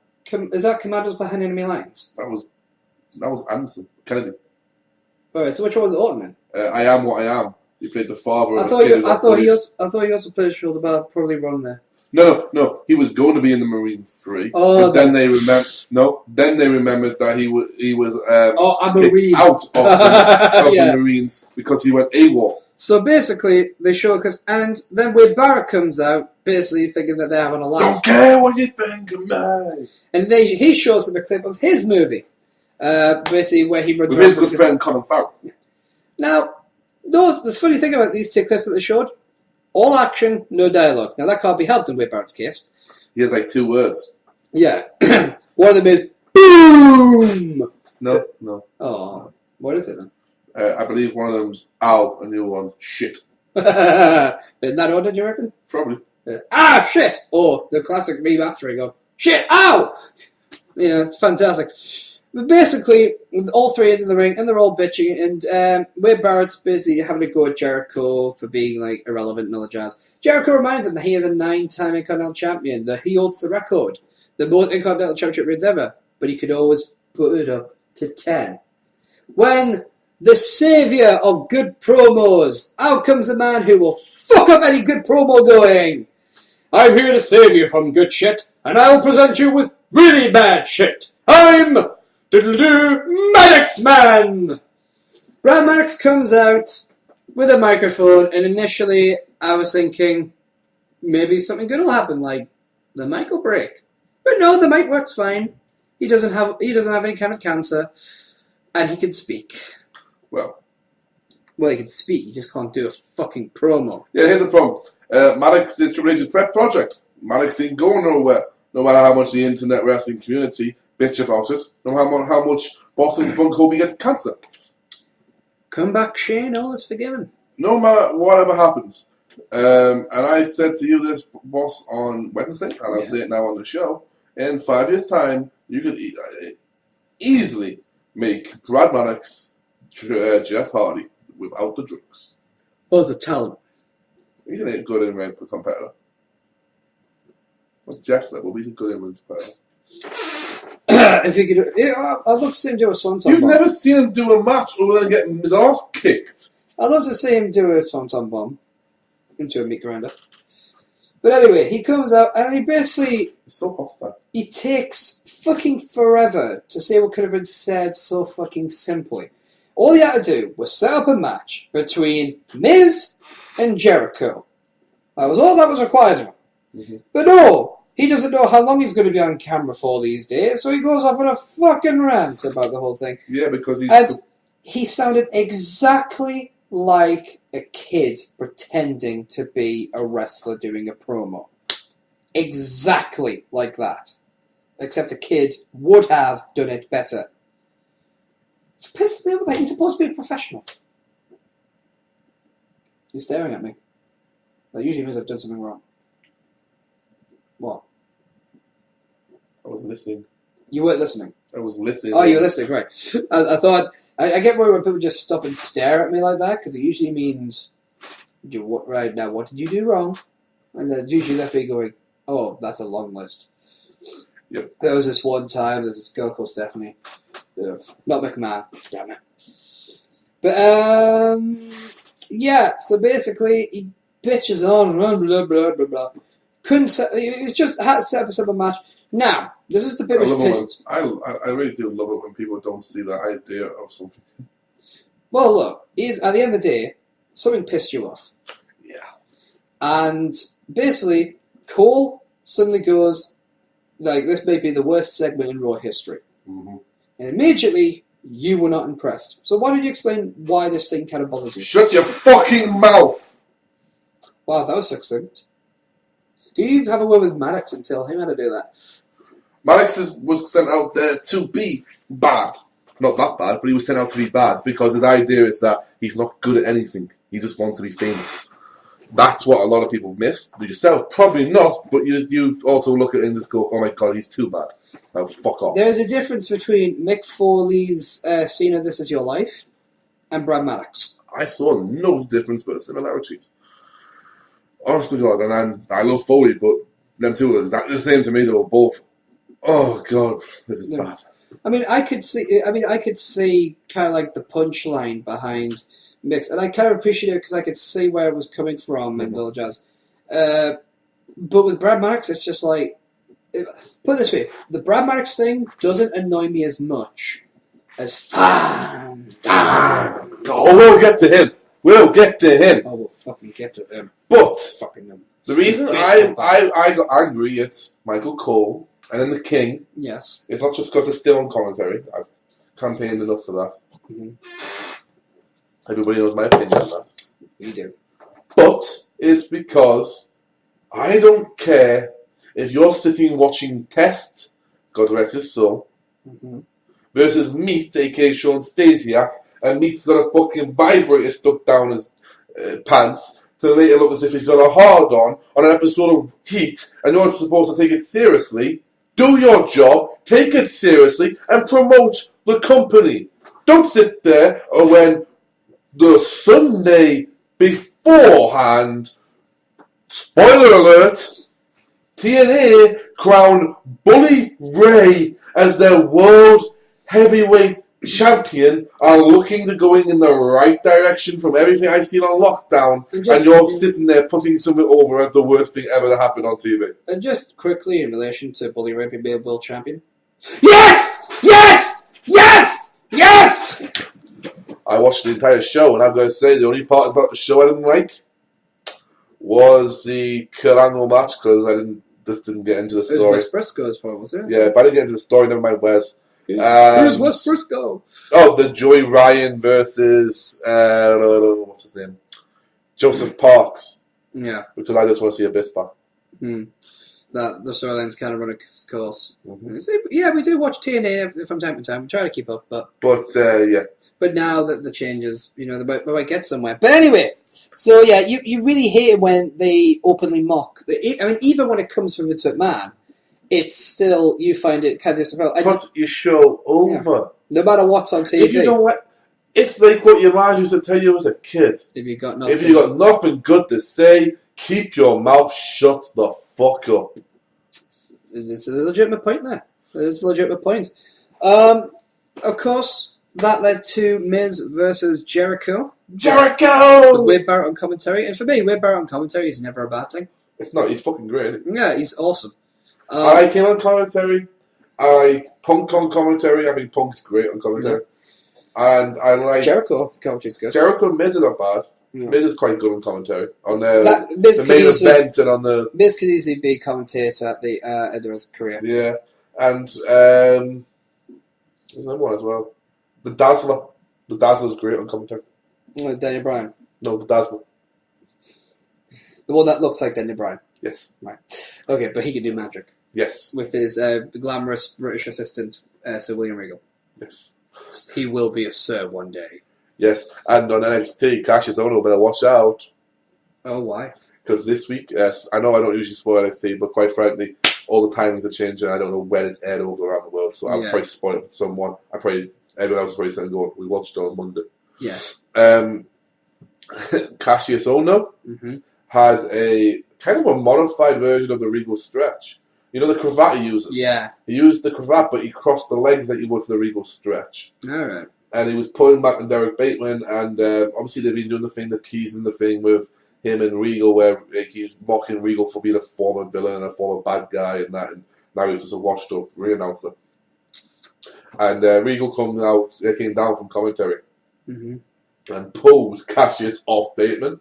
Commandos Behind Enemy Lines? That was Anderson Kennedy. Alright, so which one was Orton in? I Am What I Am. He played the father. I thought he also played Shoulder Bar. Probably wrong there. No. He was going to be in the Marine 3. Oh, but then they remembered. No, then they remembered that he was a Marine out of the Marines because he went AWOL. So basically, they show clips, and then Wade Barrett comes out, basically thinking that they're having a laugh. Don't care what you think of me. And he shows them a clip of his movie, basically where he runs with his good friend Colin Farrell. Yeah. Now, the funny thing about these 2 clips that they showed, all action, no dialogue. Now that can't be helped in Wade Barrett's case. He has like 2 words. Yeah. One of them is boom. No. Oh, what is it then? I believe one of them's ow, and the other one shit. In that order, do you reckon? Probably. Shit! Or the classic remastering of shit, ow! Yeah, it's fantastic. But basically, all 3 into the ring, and they're all bitching, and Wade Barrett's busy having a go at Jericho for being like irrelevant and all the jazz. Jericho reminds him that he is a 9-time Intercontinental Champion, that he holds the record, the most Intercontinental Championship reigns ever, but he could always put it up to 10. When the saviour of good promos, out comes the man who will fuck up any good promo going. I'm here to save you from good shit, and I'll present you with really bad shit. I'm Maddox Man. Brad Maddox comes out with a microphone, and initially I was thinking maybe something good will happen, like the mic will break. But no, the mic works fine. He doesn't have any kind of cancer, and he can speak. Well, he can speak. He just can't do a fucking promo. Yeah, here's the problem. Maddox is Triple H's pet project. Maddox ain't going nowhere, no matter how much the internet wrestling community bitch about it, no matter how much Boston Funk Kobe gets cancer. Come back, Shane. All is forgiven. No matter whatever happens. And I said to you this, boss, on Wednesday, and I'll say it now on the show, in 5 years' time, you could easily make Brad Maddox Jeff Hardy without the drugs. Oh, the talent. He's a good in-ring competitor. Well, Jeff's level, he's a good in-ring player. If you could, I'd love to see him do a swanton bomb. You've never seen him do a match other than getting his arse kicked. I'd love to see him do a swanton bomb into a meat grinder. But anyway, he comes out and he basically... It's so hostile. He takes fucking forever to say what could have been said so fucking simply. All he had to do was set up a match between Miz and Jericho. That was all that was required of him. Mm-hmm. But no, he doesn't know how long he's going to be on camera for these days, so he goes off on a fucking rant about the whole thing. Yeah, because he sounded exactly like a kid pretending to be a wrestler doing a promo. Exactly like that. Except a kid would have done it better. It pisses me off that he's supposed to be a professional. He's staring at me. That usually means I've done something wrong. What? I was listening. You weren't listening? I was listening. Oh, you were listening, right. I thought... I get worried when people just stop and stare at me like that, because it usually means, right now, what did you do wrong? And then usually left me going, oh, that's a long list. Yep. There was this one time, there's this girl called Stephanie. Not McMahon, damn it. But, yeah, so basically, he bitches on and blah, blah, blah, blah. It's just had to set up a simple match. Now, this is the bit which pissed... I really do love it when people don't see the idea of something. Well, look, at the end of the day, something pissed you off. Yeah. And basically, Cole suddenly goes, like, this may be the worst segment in Raw history. Mm-hmm. And immediately, you were not impressed. So why don't you explain why this thing kind of bothers you? Shut your fucking mouth! Wow, that was succinct. Do you have a word with Maddox and tell him how to do that? Maddox was sent out there to be bad. Not that bad, but he was sent out to be bad because his idea is that he's not good at anything. He just wants to be famous. That's what a lot of people miss. Yourself, probably not, but you also look at it and just go, oh my god, he's too bad. Now fuck off. There's a difference between Mick Foley's Cena This Is Your Life and Brad Maddox. I saw no difference but similarities. Honest to God, and I love Foley, but them two are exactly the same to me. They were both. Oh God, this is bad. I mean, I could see kind of like the punchline behind Mick's, and I kind of appreciate it because I could see where it was coming from and all jazz. But with Brad Maddox, it's just like, put it this way: the Brad Maddox thing doesn't annoy me as much as Fan. Oh, we'll get to him. We'll get to him. Oh, we'll fucking get to him. But fucking him. The reason I got angry at Michael Cole and then the King, yes, it's not just because it's still on commentary. I've campaigned enough for that. Mm-hmm. Everybody knows my opinion on that. You do. But it's because I don't care if you're sitting watching Test, God rest his soul, versus Meat, aka Sean Stasiak, and Meat's got a fucking vibrator stuck down his pants to make it look as if he's got a hard-on an episode of Heat, and you're supposed to take it seriously. Do your job, take it seriously, and promote the company. Don't sit there when the Sunday beforehand, spoiler alert, TNA crowned Bully Ray as their world heavyweight champion, are looking to going in the right direction from everything I've seen on Lockdown, and you're sitting there putting something over as the worst thing ever that happened on TV. And just quickly in relation to Bully Ray being world champion. Yes! Yes! Yes! Yes! I watched the entire show, and I've got to say, the only part about the show I didn't like was the Kurt Angle match, because I didn't get into the story. It was Wes Briscoe's part, was it? Yeah, but I didn't get into the story, never mind Wes. Who's Wes Briscoe? Oh, the Joey Ryan versus what's his name? Joseph Parks. Yeah. Because I just want to see Abyss back. That the storyline's kind of run its course. Mm-hmm. Yeah, we do watch TNA from time to time. We try to keep up, but yeah. But now that the changes, they might get somewhere. But anyway, so yeah, you really hate it when they openly mock. I mean, even when it comes from Vince McMahon, it's still, you find it kind of disappointing. Put your show over. Yeah. No matter what's on TV. If you don't it's like what your mom used to tell you as a kid. If you got nothing good to say, keep your mouth shut the fuck up. It's a legitimate point there. There's a legitimate point. Of course, that led to Miz versus Jericho. Jericho! With Wade Barrett on commentary. And for me, Wade Barrett on commentary is never a bad thing. It's not. He's fucking great, isn't he? Yeah, he's awesome. I like him on commentary. I like Punk on commentary. I think Punk's great on commentary. Yeah. And I like... Jericho commentary's good. Jericho and Miz are not bad. Yeah. Miz is quite good on commentary. On the main event and on the... Miz could easily be a commentator at the end of his career. Yeah. And there's another one as well. The Dazzler. The Dazzler's great on commentary. Oh, Daniel Bryan. No, the Dazzler. The one that looks like Daniel Bryan. Yes. Right. Okay, but he can do magic. Yes. With his glamorous British assistant, Sir William Regal. Yes. He will be a Sir one day. Yes. And on NXT, Cassius Ohno better watch out. Oh, why? Because this week, I know I don't usually spoil NXT, but quite frankly, all the timings are changing. I don't know when it's aired over around the world, so I'll probably spoil it for someone. Everyone else is probably saying, "Go, we watched it on Monday." Yeah. Cassius Ohno has a kind of a modified version of the Regal stretch. You know the cravat he uses? Yeah. He used the cravat, but he crossed the legs like you would for the Regal stretch. Alright. And he was pulling back on Derek Bateman, and obviously they've been doing the thing, the teasing the thing with him and Regal, where he's mocking Regal for being a former villain and a former bad guy and that, and now he's just a washed up ring announcer. And Regal came down from commentary and pulled Cassius off Bateman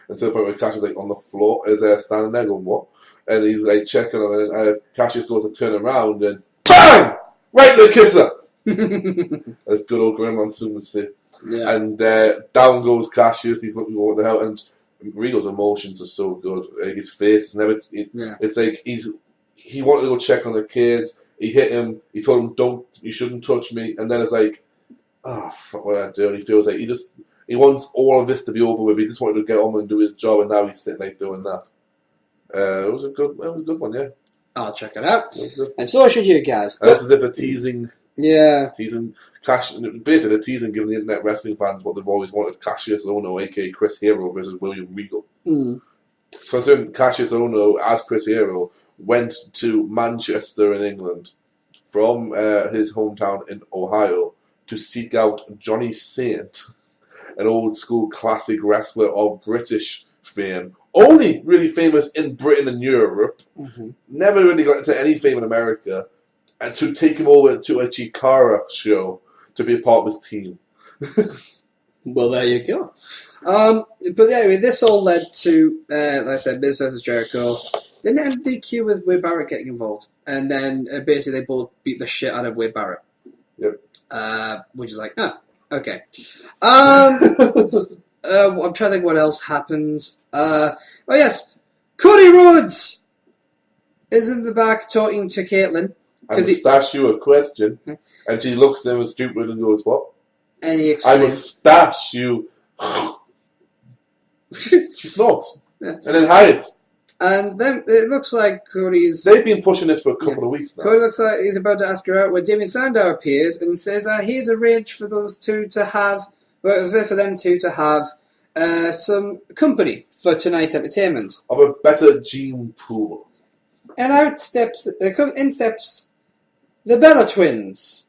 until the point where Cassius on the floor is standing there going, what? And he's checking on it, and Cassius goes to turn around and BANG! Right to the kisser! As good old Grandma Monsoon would say. Yeah. And down goes Cassius, he's looking what the hell, and Regal's emotions are so good. His face is never... It's like he wanted to go check on the kids. He hit him. He told him, you shouldn't touch me. And then it's like, oh, fuck, what did I do? And he feels like he wants all of this to be over with. He just wanted to get on and do his job, and now he's sitting doing that. It was a good one, yeah. I'll check it out. And so should you guys. And it's as if they're teasing. Yeah. Teasing basically they're teasing, giving the internet wrestling fans what they've always wanted. Cassius Ohno, a.k.a. Chris Hero, versus William Regal. Considering Cassius Ohno, as Chris Hero, went to Manchester in England from his hometown in Ohio to seek out Johnny Saint, an old school classic wrestler of British fame, only really famous in Britain and Europe, never really got into any fame in America, and to take him over to a Chikara show to be a part of his team. Well, there you go. But anyway, this all led to, like I said, Miz versus Jericho. Didn't end DQ with Wade Barrett getting involved. And then basically they both beat the shit out of Wade Barrett. Yep. Which is like, okay. I'm trying to think what else happened. Oh yes, Cody Rhodes is in the back talking to Caitlyn. I must ask you a question. And she looks at him stupid and goes, what? And he explains, I must dash you. She snorts. Yeah. And then hides. And then it looks like Cody's... They've been pushing this for a couple of weeks now. Cody looks like he's about to ask her out when Damien Sandow appears and says he's arranged for those two to have... for them two to have some company for tonight's entertainment. Of a better gene pool. And in steps the Bella Twins.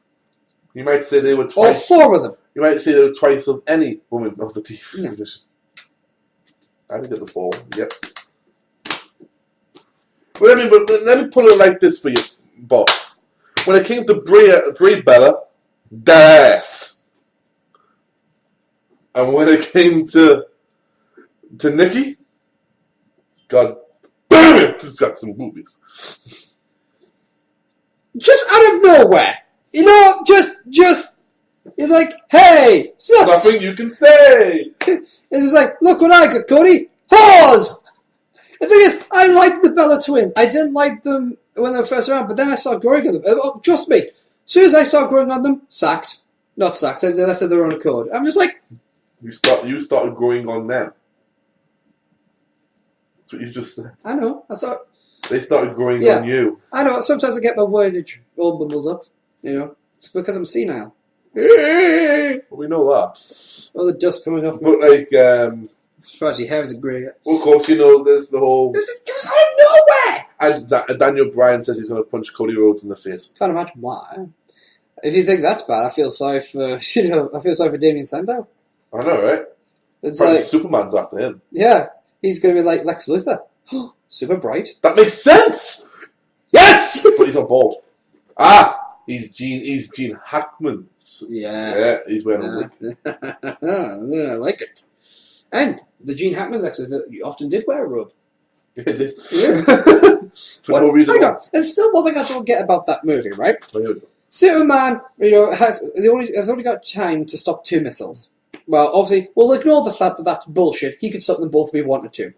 You might say they were twice... All four of them. You might say they were twice of any woman of the TV division. I didn't get the four. Yep. But let me put it like this for you, boss. When it came to Brie Bella, das. And when it came to Nikki, God damn it, it's got some boobies. Just out of nowhere. You know, just, it's like, hey, sluts. Nothing you can say. It's just like, look what I got, Cody. Whores! The thing is, I liked the Bella Twins. I didn't like them when they were first around, but then I started growing on them. Trust me, as soon as I started growing on them, sacked. Not sacked, they left of their own accord. I'm just like... You started growing on them. That's what you just said. I know. They started growing on you. I know. Sometimes I get my wordage all bubbled up. You know, it's because I'm senile. Well, we know that. All the dust coming off. But like, as far as your hair isn't grey yet. Well, of course, you know, there's the whole. It was out of nowhere. And Daniel Bryan says he's going to punch Cody Rhodes in the face. Can't imagine why. If you think that's bad, I feel sorry for I feel sorry for Damien Sandow. I know, right? It's Probably like Superman's after him. Yeah, he's going to be like Lex Luthor. Super bright. That makes sense. Yes, but he's not bald. He's Gene Hackman. Yeah, he's wearing a wig. I like it. And the Gene Hackman Lex Luthor often did wear a robe. Yeah, it did. Yeah. For no reason. Hang on. There's still one thing I don't get about that movie, right? Oh, here we go. Superman, has only got time to stop 2 missiles. Well, obviously, we'll ignore the fact that that's bullshit. He could stop them both if he wanted to.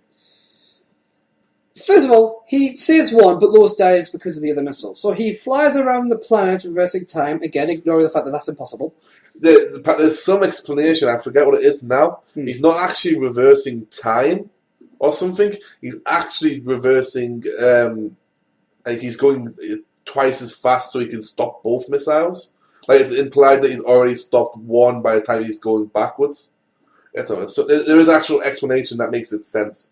First of all, he saves one, but Lois dies because of the other missile. So he flies around the planet reversing time, again, ignoring the fact that that's impossible. There's some explanation, I forget what it is now. He's not actually reversing time or something. He's actually reversing, he's going twice as fast so he can stop both missiles. Like, it's implied that he's already stopped one by the time he's going backwards. So there is actual explanation that makes it sense.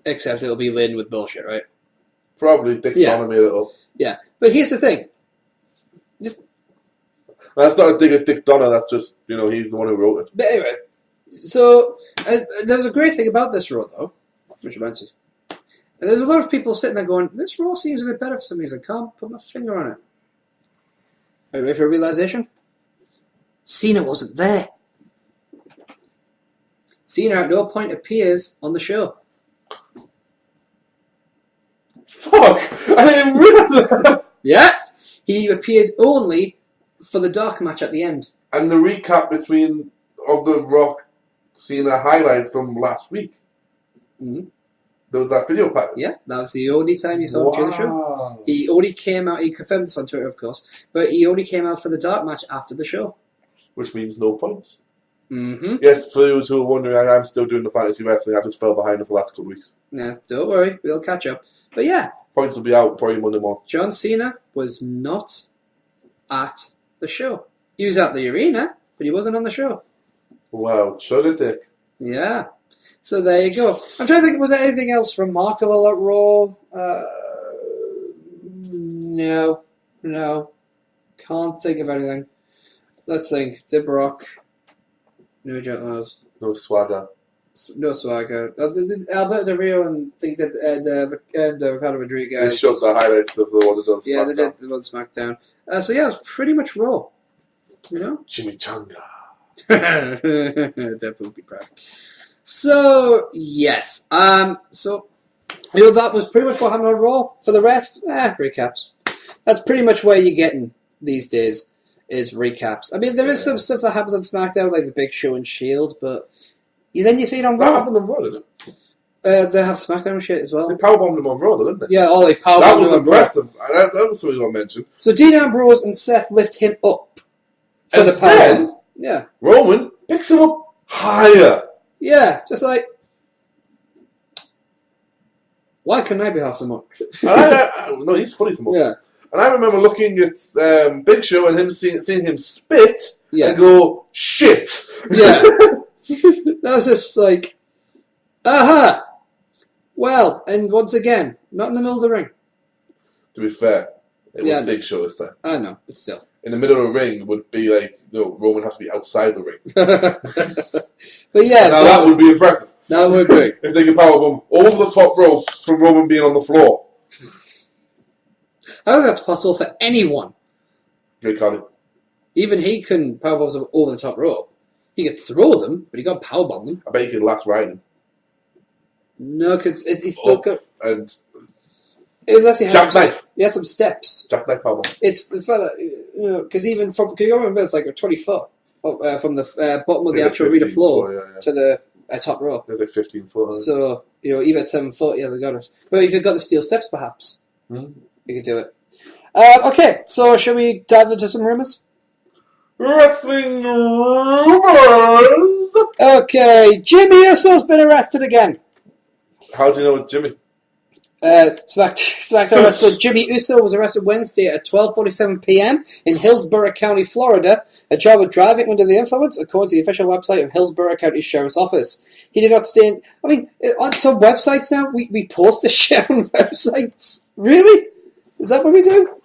Except it'll be laden with bullshit, right? Probably Dick Donner made it up. Yeah, but here's the thing. That's not a dig at Dick Donner, that's just, he's the one who wrote it. But anyway, so there was a great thing about this Raw, though, which I mentioned. And there's a lot of people sitting there going, this Raw seems a bit better for some reason. I can't put my finger on it. Are you ready for a realization? Cena wasn't there. Cena at no point appears on the show. Fuck! I didn't realize that! Yeah! He appeared only for the dark match at the end. And the recap of the Rock Cena highlights from last week. Mm-hmm. There was that video package. Yeah, that was the only time you saw him during the show. He only came out, he confirmed this on Twitter, of course, but he only came out for the dark match after the show. Which means no points. Mm-hmm. Yes, for those who are wondering, I'm still doing the fantasy wrestling. I just fell behind for the last couple of weeks. Yeah, don't worry, we'll catch up. But yeah. Points will be out probably Monday morning. John Cena was not at the show. He was at the arena, but he wasn't on the show. Wow, sugar dick. Yeah. So there you go. I'm trying to think, was there anything else remarkable at Raw? No. Can't think of anything. Let's think. Did Brock. No Jones. No swagger. No swagger. Alberto Del Rio and Ricardo Rodriguez. They showed the highlights of the one that done SmackDown. Yeah, they did the one SmackDown. So yeah, it was pretty much Raw. Chimichanga. Definitely be proud. So yes. So that was pretty much what happened on Raw. For the rest, recaps. That's pretty much where you're getting these days. Is recaps. I mean, there is some stuff that happens on SmackDown, like the Big Show and Shield, but then you see it on Raw. That happened on Raw, didn't it? They have SmackDown shit as well. They powerbombed them on Raw, didn't they? Yeah, they powerbombed that was him impressive. That was something I mentioned. So Dean Ambrose and Seth lift him up for and the powerbomb. Yeah. Roman picks him up higher. Yeah, just like, why couldn't I be half so much? No, he's funny some more. Yeah. And I remember looking at Big Show and him seeing him spit and go, shit! Yeah. That was just like, aha! Well, and once again, not in the middle of the ring. To be fair, it was Big Show this time. I know, but still. In the middle of the ring would be like, Roman has to be outside the ring. But yeah. Now that would be impressive. That would be. If they could powerbomb over the top rope from Roman being on the floor. I don't think that's possible for anyone. Good call. Even he couldn't powerbomb them over the top rope. He could throw them, but he got powerbomb them. I bet he could last riding. No, because he's still got. And unless he had jackknife. He had some steps. Jackknife powerbomb. It's the fella, because even from, can you remember, it's like a 20 foot from the bottom of the actual arena floor to the top rope. There's like 15 foot. So, even at 7 foot, he hasn't got it. But if you've got the steel steps, perhaps, you could do it. Okay, so shall we dive into some rumors? Wrestling rumors! Okay, Jimmy Uso's been arrested again. How do you know it's Jimmy? SmackDown wrestler Jimmy Uso was arrested Wednesday at 12:47 p.m. in Hillsborough County, Florida, charged with driving under the influence, according to the official website of Hillsborough County Sheriff's Office. He did not stay in... I mean, on some websites now, we post this shit on websites. Really? Is that what we do?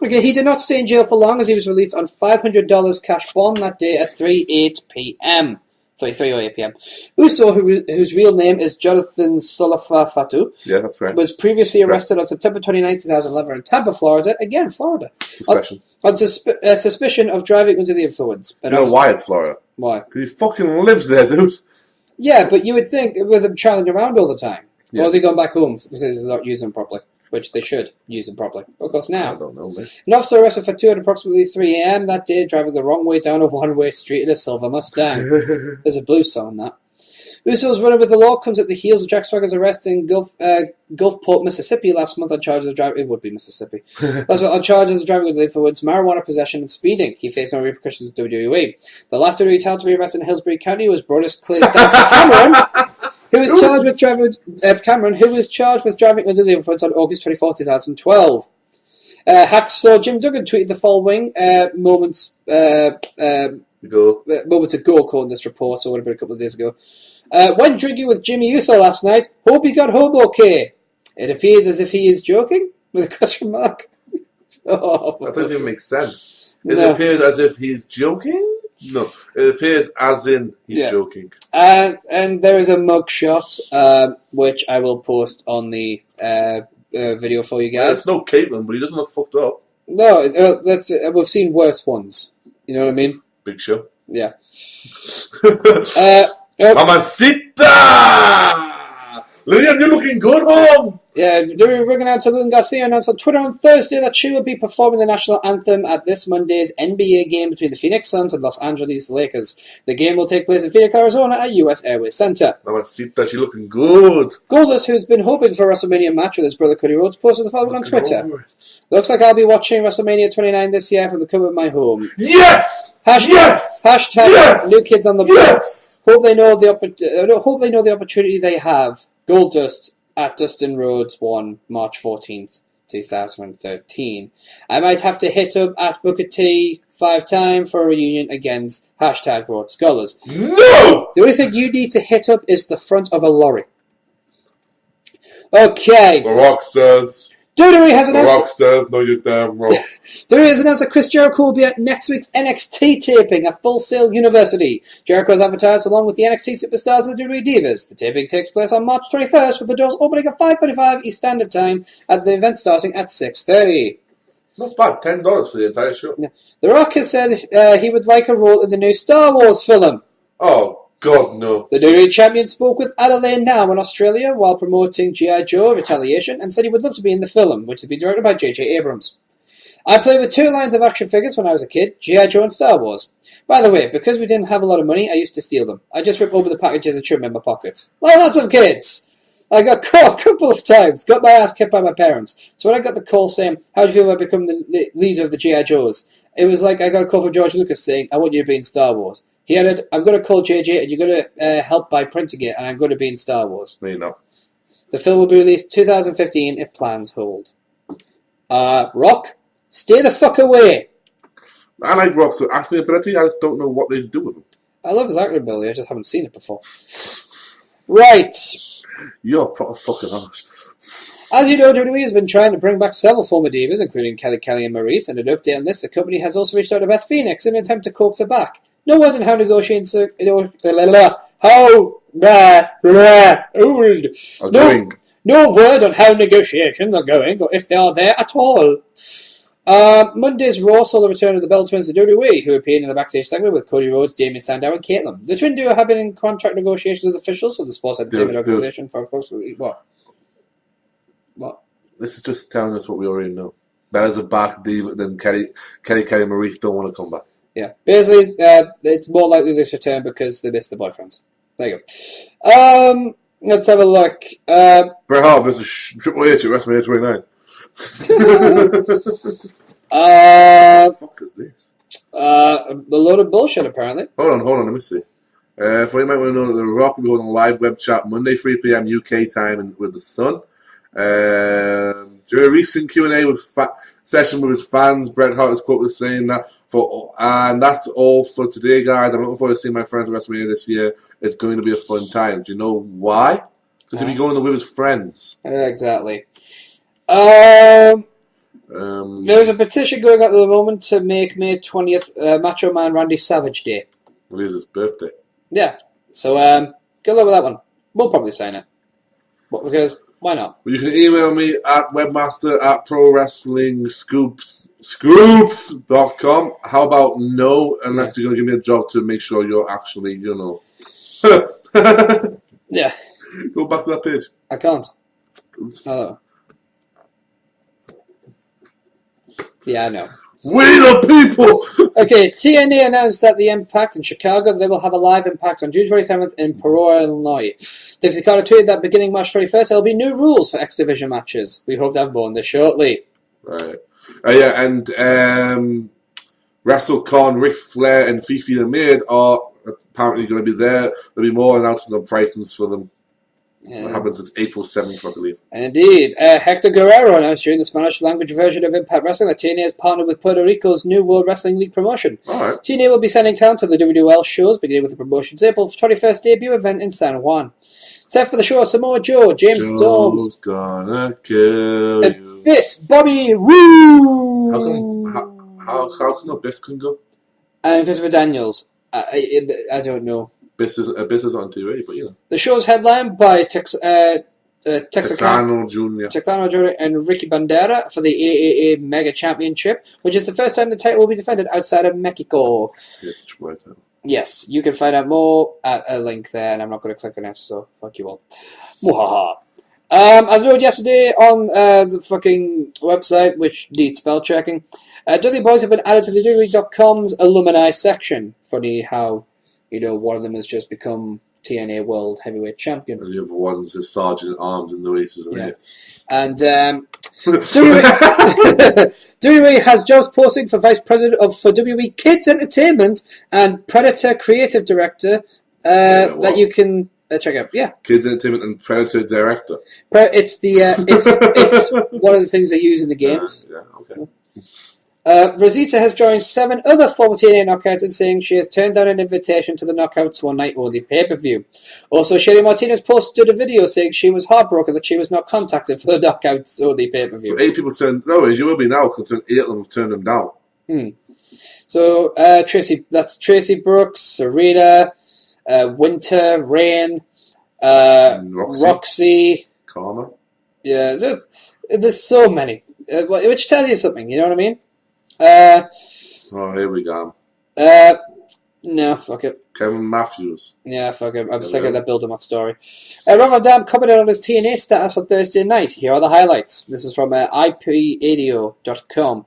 Okay, he did not stay in jail for long as he was released on $500 cash bond that day at 3:08 p.m. 3:08 p.m. Uso, whose real name is Jonathan Solafatu, yeah, that's right, was previously arrested on September 29, 2011 in Tampa, Florida. Again, Florida. On suspicion of driving under the influence. You know why it's Florida? Why? Because he fucking lives there, dude. Yeah, but you would think with him travelling around all the time. Yeah. Or has he gone back home because he's not using them properly? Which they should use them properly. Of course, now. I don't know, mate. An officer arrested for 2 at approximately 3 a.m. that day, driving the wrong way down a one-way street in a silver Mustang. There's a blues song, that. Uso's running with the law comes at the heels of Jack Swagger's arrest in Gulfport, Mississippi last month on charges of driving... It would be Mississippi. Last month on charges of driving with influence, marijuana possession, and speeding. He faced no repercussions with WWE. The last WWE talent to be arrested in Hillsborough County was Brodus Clay's dancer Cameron, who was charged with driving under the influence on August 24, 2012. Hacksaw Jim Duggan tweeted the following moments ago, according to this report, so it would have been a couple of days ago. Went drinking with Jimmy Uso last night. Hope he got home okay. It appears as if he is joking, with a question mark. That doesn't even make sense. It appears as if he's joking? No, it appears as in he's joking. And there is a mugshot, which I will post on the video for you guys. It's no Caitlyn, but he doesn't look fucked up. No, we've seen worse ones. You know what I mean? Big Show. Yeah. Mamacita! Lillian, you're looking good, home! Yeah, we're going out to Lillian Garcia announced on Twitter on Thursday that she will be performing the national anthem at this Monday's NBA game between the Phoenix Suns and Los Angeles Lakers. The game will take place in Phoenix, Arizona at US Airways Center. Mamacita, she's looking good. Goldust, who's been hoping for a WrestleMania match with his brother Cody Rhodes, posted the following on Twitter. Looks like I'll be watching WrestleMania 29 this year from the comfort of my home. Yes! Hashtag yes! New Kids on the Block. Yes! Hope they know the opportunity they have. Goldust at Dustin Rhodes 1, March 14th, 2013. I might have to hit up at Booker T 5 time for a reunion against hashtag Rhodes Scholars. No! The only thing you need to hit up is the front of a lorry. Okay. The Rock says... WWE has announced... The Rock says, no, you're damn wrong. WWE has announced that Chris Jericho will be at next week's NXT taping at Full Sail University. Jericho has advertised along with the NXT superstars and the WWE Divas. The taping takes place on March 21st, with the doors opening at 5:45 East Standard Time, and the event starting at 6:30. Not bad, $10 for the entire show. Yeah. The Rock has said he would like a role in the new Star Wars film. Oh, God, no. The WWE champion spoke with Adelaide Now in Australia while promoting G.I. Joe Retaliation and said he would love to be in the film, which has been directed by J.J. Abrams. I played with 2 lines of action figures when I was a kid, G.I. Joe and Star Wars. By the way, because we didn't have a lot of money, I used to steal them. I just rip over the packages and trim in my pockets. Like lots of kids. I got caught a couple of times, got my ass kicked by my parents. So when I got the call saying, how do you feel about becoming the leader of the G.I. Joes? It was like I got a call from George Lucas saying, I want you to be in Star Wars. He added, I'm going to call JJ and you're going to help by printing it and I'm going to be in Star Wars. No, you're not. The film will be released 2015 if plans hold. Rock, stay the fuck away. I like Rock's acting ability, I just don't know what they do with him. I love his acting ability, I just haven't seen it before. Right. You're proper fucking honest. As you know, WWE has been trying to bring back several former divas, including Kelly and Maurice, and an update on this, the company has also reached out to Beth Phoenix in an attempt to coax her back. No word on how negotiations are going. No word on how negotiations are going, or if they are there at all. Monday's Raw saw the return of the Bella Twins to WWE, who appeared in the backstage segment with Cody Rhodes, Damien Sandow, and Caitlyn. The twin duo have been in contract negotiations with officials of the Sports Entertainment Organization for approximately what? This is just telling us what we already know. Bella's a back diva, then Kelly and Maurice don't want to come back. Yeah, basically, it's more likely they return because they missed the boyfriends. There you go. Let's have a look. Bret Hart versus Triple H at WrestleMania 29. What the fuck is this? A load of bullshit, apparently. Hold on, let me see. For you might want to know that The Rock will be holding a live web chat Monday, 3 p.m. UK time with The Sun. During a recent Q&A session with his fans, Bret Hart is quoted saying that, and that's all for today, guys. I'm looking forward to seeing my friends at WrestleMania this year. It's going to be a fun time. Do you know why? Because he'll be going with his friends. Exactly. There's a petition going on at the moment to make May 20th Macho Man Randy Savage Day. Well, it is his birthday. Yeah. So, good luck with that one. We'll probably sign it. Because, why not? Well, you can email me at webmaster@prowrestlingscoops.com. How about no, unless you're going to give me a job to make sure you're actually, Yeah. Go back to that page. I can't. Oh. Yeah, I know. We the people! Okay, TNA announced at the Impact in Chicago they will have a live Impact on June 27th in Peoria, Illinois. Dixie Carter tweeted that beginning March 31st, there will be new rules for X Division matches. We hope to have more on this shortly. Right. And WrestleCon, Ric Flair and Fifi the Maid are apparently going to be there. There'll be more announcements on pricings for them. What happens? It's April 7th, I believe. Indeed. Hector Guerrero announced during the Spanish-language version of Impact Wrestling that TNA has partnered with Puerto Rico's new World Wrestling League promotion. All right. TNA will be sending talent to the WWL shows, beginning with the promotion's April 21st debut event in San Juan. Set for the show, Samoa Joe, James Storms, gonna kill you. Abyss, Bobby Roode. How come Abyss can go? And Christopher Daniels. I don't know. Abyss is on TV, but The show is headlined by Texano Jr. and Ricky Bandera for the AAA Mega Championship, which is the first time the title will be defended outside of Mexico. Yes, you can find out more at a link there, and I'm not going to click on it, so fuck you all. Mwahaha. As I wrote yesterday on the fucking website, which needs spell checking, Dudley Boys have been added to the WWE.com's alumni section. Funny how, one of them has just become TNA World Heavyweight Champion. And the other one's a sergeant at arms in the races and hits. And WWE has jobs posting for Vice President for WWE Kids Entertainment and Predator Creative Director that you can check out. Yeah, Kids Entertainment and Predator Director. It's it's one of the things they use in the games. Okay. Rosita has joined 7 other former TNA Knockouts in saying she has turned down an invitation to the Knockouts One Night Only pay-per-view. Also, Shelley Martinez posted a video saying she was heartbroken that she was not contacted for the Knockouts Only pay-per-view. So 8 people turned... No, you will be now, because 8 of them have turned them down. So, Tracy Brooks, Serena, Winter, Rain, Roxy. Karma. Yeah, there's so many. Which tells you something, you know what I mean? Here we go. No, fuck it. Kevin Matthews. Yeah, fuck it. I'm sick of that build-up story. Rob Van Dam commented on his TNA status on Thursday night. Here are the highlights. This is from ipadio.com.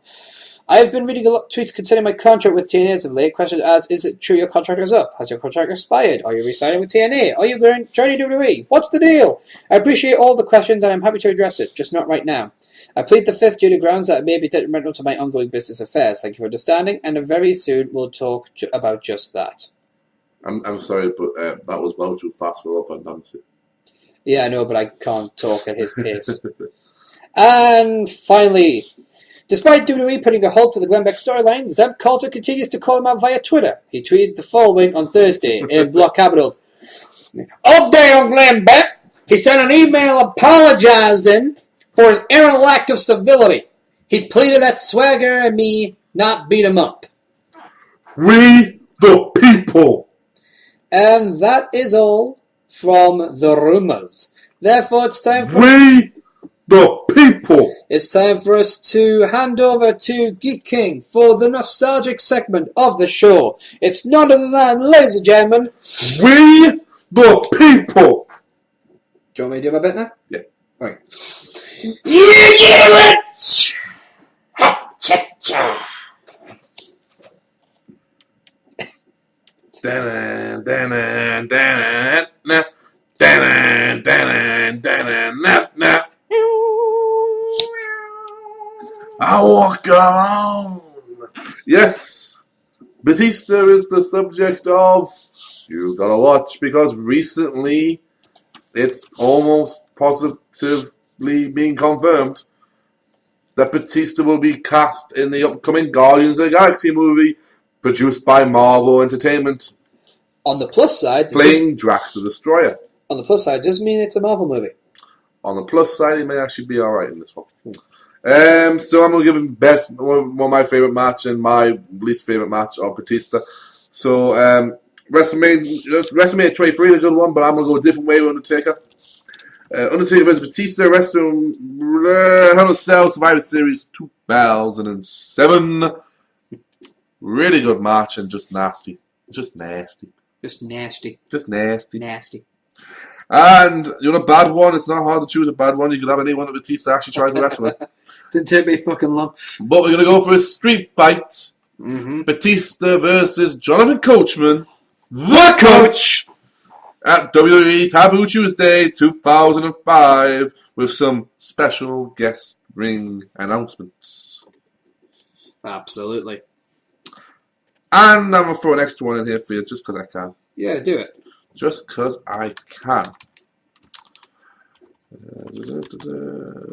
I have been reading a lot of tweets concerning my contract with TNA as of late. Question as, is it true your contract is up? Has your contract expired? Are you re-signing with TNA? Are you going joining WWE? What's the deal? I appreciate all the questions and I'm happy to address it, just not right now. I plead the fifth due to grounds that may be detrimental to my ongoing business affairs. Thank you for understanding, and very soon we'll talk about just that. I'm sorry, but that was well too fast for Rob Van Dam. Yeah, I know, but I can't talk at his pace. And finally, despite WWE putting a halt to the Glenn Beck storyline, Zeb Coulter continues to call him out via Twitter. He tweeted the following on Thursday in block capitals. Update on Glenn Beck. He sent an email apologizing for his errant lack of civility. He pleaded that Swagger and me not beat him up. We the people. And that is all from the rumors. Therefore, it's time for... We the people. It's time for us to hand over to Geek King for the nostalgic segment of the show. It's none other than, ladies and gentlemen... We the people. Do you want me to do my bit now? Yeah. All right. You get it! Cha-cha. I walk around. Yes, Batista is the subject of you gotta watch because recently it's almost positive being confirmed that Batista will be cast in the upcoming Guardians of the Galaxy movie produced by Marvel Entertainment. On the plus side, playing Drax the Destroyer. On the plus side, does mean it's a Marvel movie. On the plus side, he may actually be alright in this one. So I'm going to give him one of my favourite match and my least favourite match of Batista. So WrestleMania 23 is a good one, but I'm going to go a different way with Undertaker. Undertaker vs. Batista, Hell in a Cell Survivor Series 2007. Really good match and just nasty. Just nasty. And you know, a bad one. It's not hard to choose a bad one. You could have anyone that Batista actually tries to wrestle with. Didn't take me fucking long. But we're going to go for a street fight. Batista versus Jonathan Coachman, the Coach, at WWE Taboo Tuesday 2005 with some special guest ring announcements. Absolutely. And I'm going to throw an extra one in here for you just because I can. Yeah, do it. Just because I can.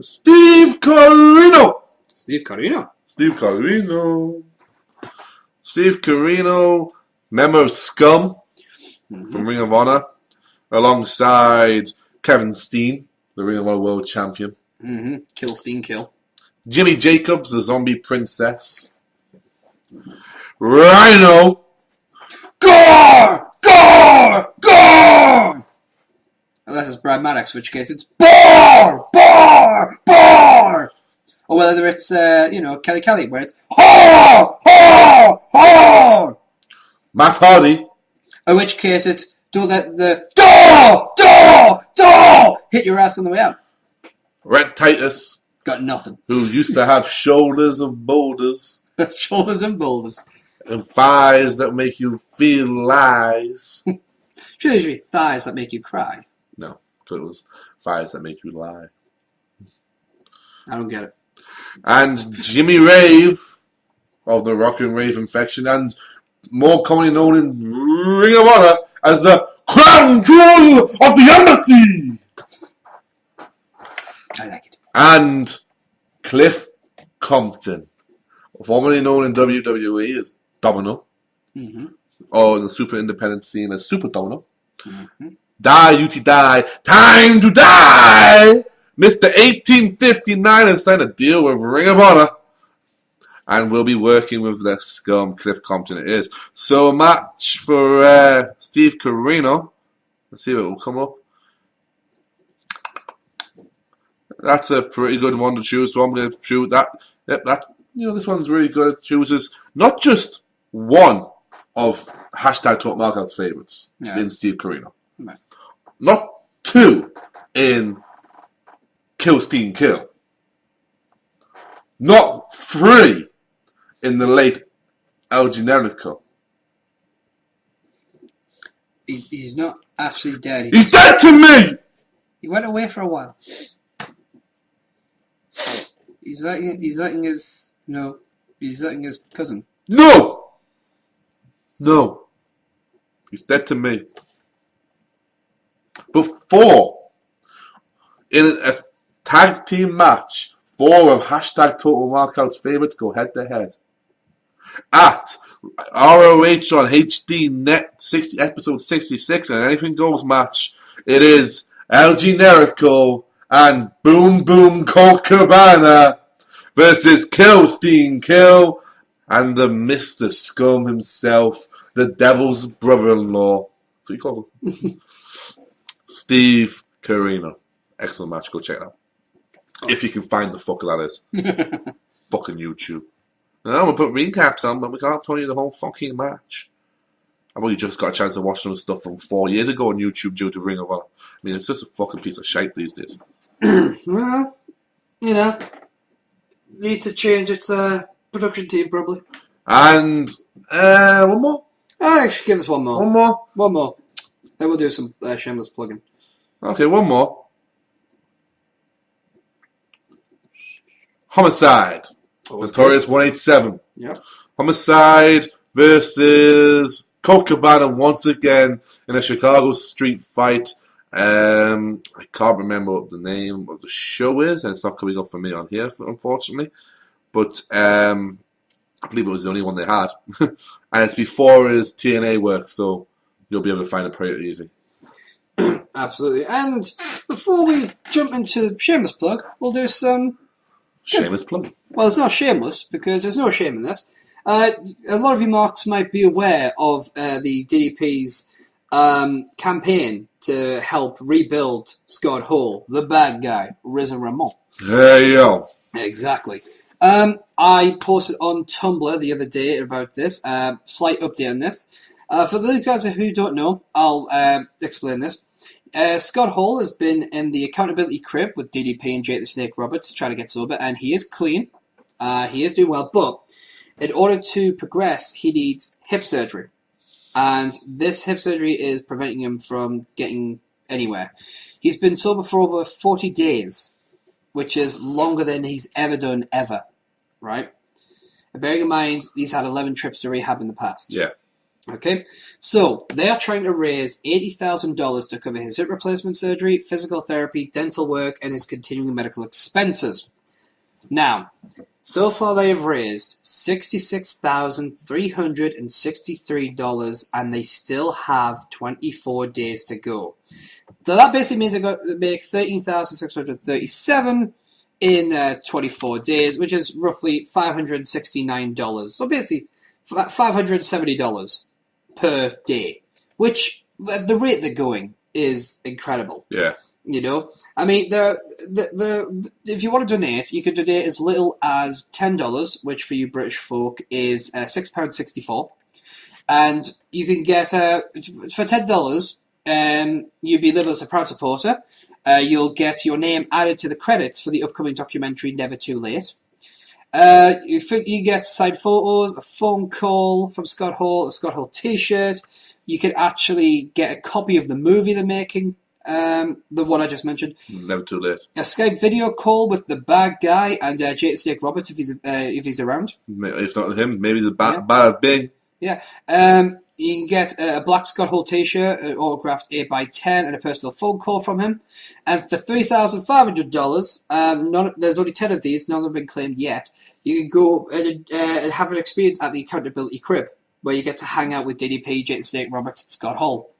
Steve Corino. Steve Corino, member of Scum from Ring of Honor, alongside Kevin Steen, the Ring of Honor World Champion. Kill Steen, kill. Jimmy Jacobs, the Zombie Princess. Rhino. Gore! Unless it's Brad Maddox, in which case it's Boar! Or whether it's, Kelly, where it's Ho! Matt Hardy. In which case it's don't let the door hit your ass on the way out. Red Titus. Got nothing. Who used to have shoulders of boulders. Shoulders and boulders. And thighs that make you feel lies. Should usually thighs that make you cry. No, because it was thighs that make you lie. I don't get it. And Jimmy Rave of the Rock and Rave Infection, and more commonly known in Ring of Honor as the Crown Jewel of the Embassy. I like it. And Cliff Compton, formerly known in WWE as Domino, or the super independent scene as Super Domino. Die, UT die, time to die! Mr. 1859 has signed a deal with Ring of Honor and will be working with the Scum. Cliff Compton it is. So a match for Steve Corino. Let's see if it will come up. That's a pretty good one to choose, so I'm going to choose that. Yep, this one's really good. It chooses not just one of hashtag Talk Markout's favorites in Steve Corino. Right. Not two in Kill Steen Kill. Not three in the late El Generico. He's not actually dead. He's dead to me! He went away for a while. He's letting his cousin. No! He's dead to me. Before, in a tag team match, 4 of hashtag Total Markout's favorites go head to head. At ROH on HD Net episode 66, and Anything Goes match, it is El Generico and Boom Boom Colt Cabana versus Kill Steen Kill and the Mr. Scum himself, the Devil's brother-in-law. That's what you call him. Steve Corino. Excellent match. Go check it out. If you can find the fuck that is. Fucking YouTube. No, we'll put recaps on, but we can't tell you the whole fucking match. I've only just got a chance to watch some stuff from 4 years ago on YouTube due to Ring of Honor. I mean, it's just a fucking piece of shite these days. Well, needs to change its production team, probably. And, one more? I should give us one more. One more. Then we'll do some shameless plugging. Okay, one more. Homicide. Notorious 187. Yep. Homicide versus Colt Cabana once again in a Chicago street fight I can't remember what the name of the show is, and it's not coming up for me on here, unfortunately. But I believe it was the only one they had. And it's before his TNA work, so you'll be able to find it pretty easy. Absolutely. And before we jump into shameless plug, we'll do some... Shameless plug. Well, it's not shameless, because there's no shame in this. A lot of you marks might be aware of the DDP's campaign to help rebuild Scott Hall, the bad guy, Razor Ramon. Hey, yo. Exactly. I posted on Tumblr the other day about this. Slight update on this. For the guys who don't know, I'll explain this. Scott Hall has been in the accountability crib with DDP and Jake the Snake Roberts trying to get sober, and he is clean. He is doing well, but in order to progress, he needs hip surgery. And this hip surgery is preventing him from getting anywhere. He's been sober for over 40 days, which is longer than he's ever done ever, right? And bearing in mind, he's had 11 trips to rehab in the past. Yeah. Okay, so they are trying to raise $80,000 to cover his hip replacement surgery, physical therapy, dental work, and his continuing medical expenses. Now, so far they have raised $66,363, and they still have 24 days to go. So that basically means they got to make $13,637 in 24 days, which is roughly $569. So basically, $570 per day, which at the rate they're going is incredible. Yeah. You know, I mean, if you want to donate, you can donate as little as $10, which for you British folk is £6.64, and you can get for $10. You'll be labelled as a proud supporter. You'll get your name added to the credits for the upcoming documentary Never Too Late. You get side photos, a phone call from Scott Hall, a Scott Hall t-shirt. You can actually get a copy of the movie they're making, the one I just mentioned. Never Too Late. A Skype video call with the bad guy and Jake the Snake Roberts if he's around. If not him, maybe the bad Bing. Yeah. You can get a black Scott Hall t-shirt, an autographed 8x10, and a personal phone call from him. And for $3,500, there's only 10 of these, none have been claimed yet. You can go and have an experience at the accountability crib, where you get to hang out with DDP, Jake the Snake Roberts, and Scott Hall.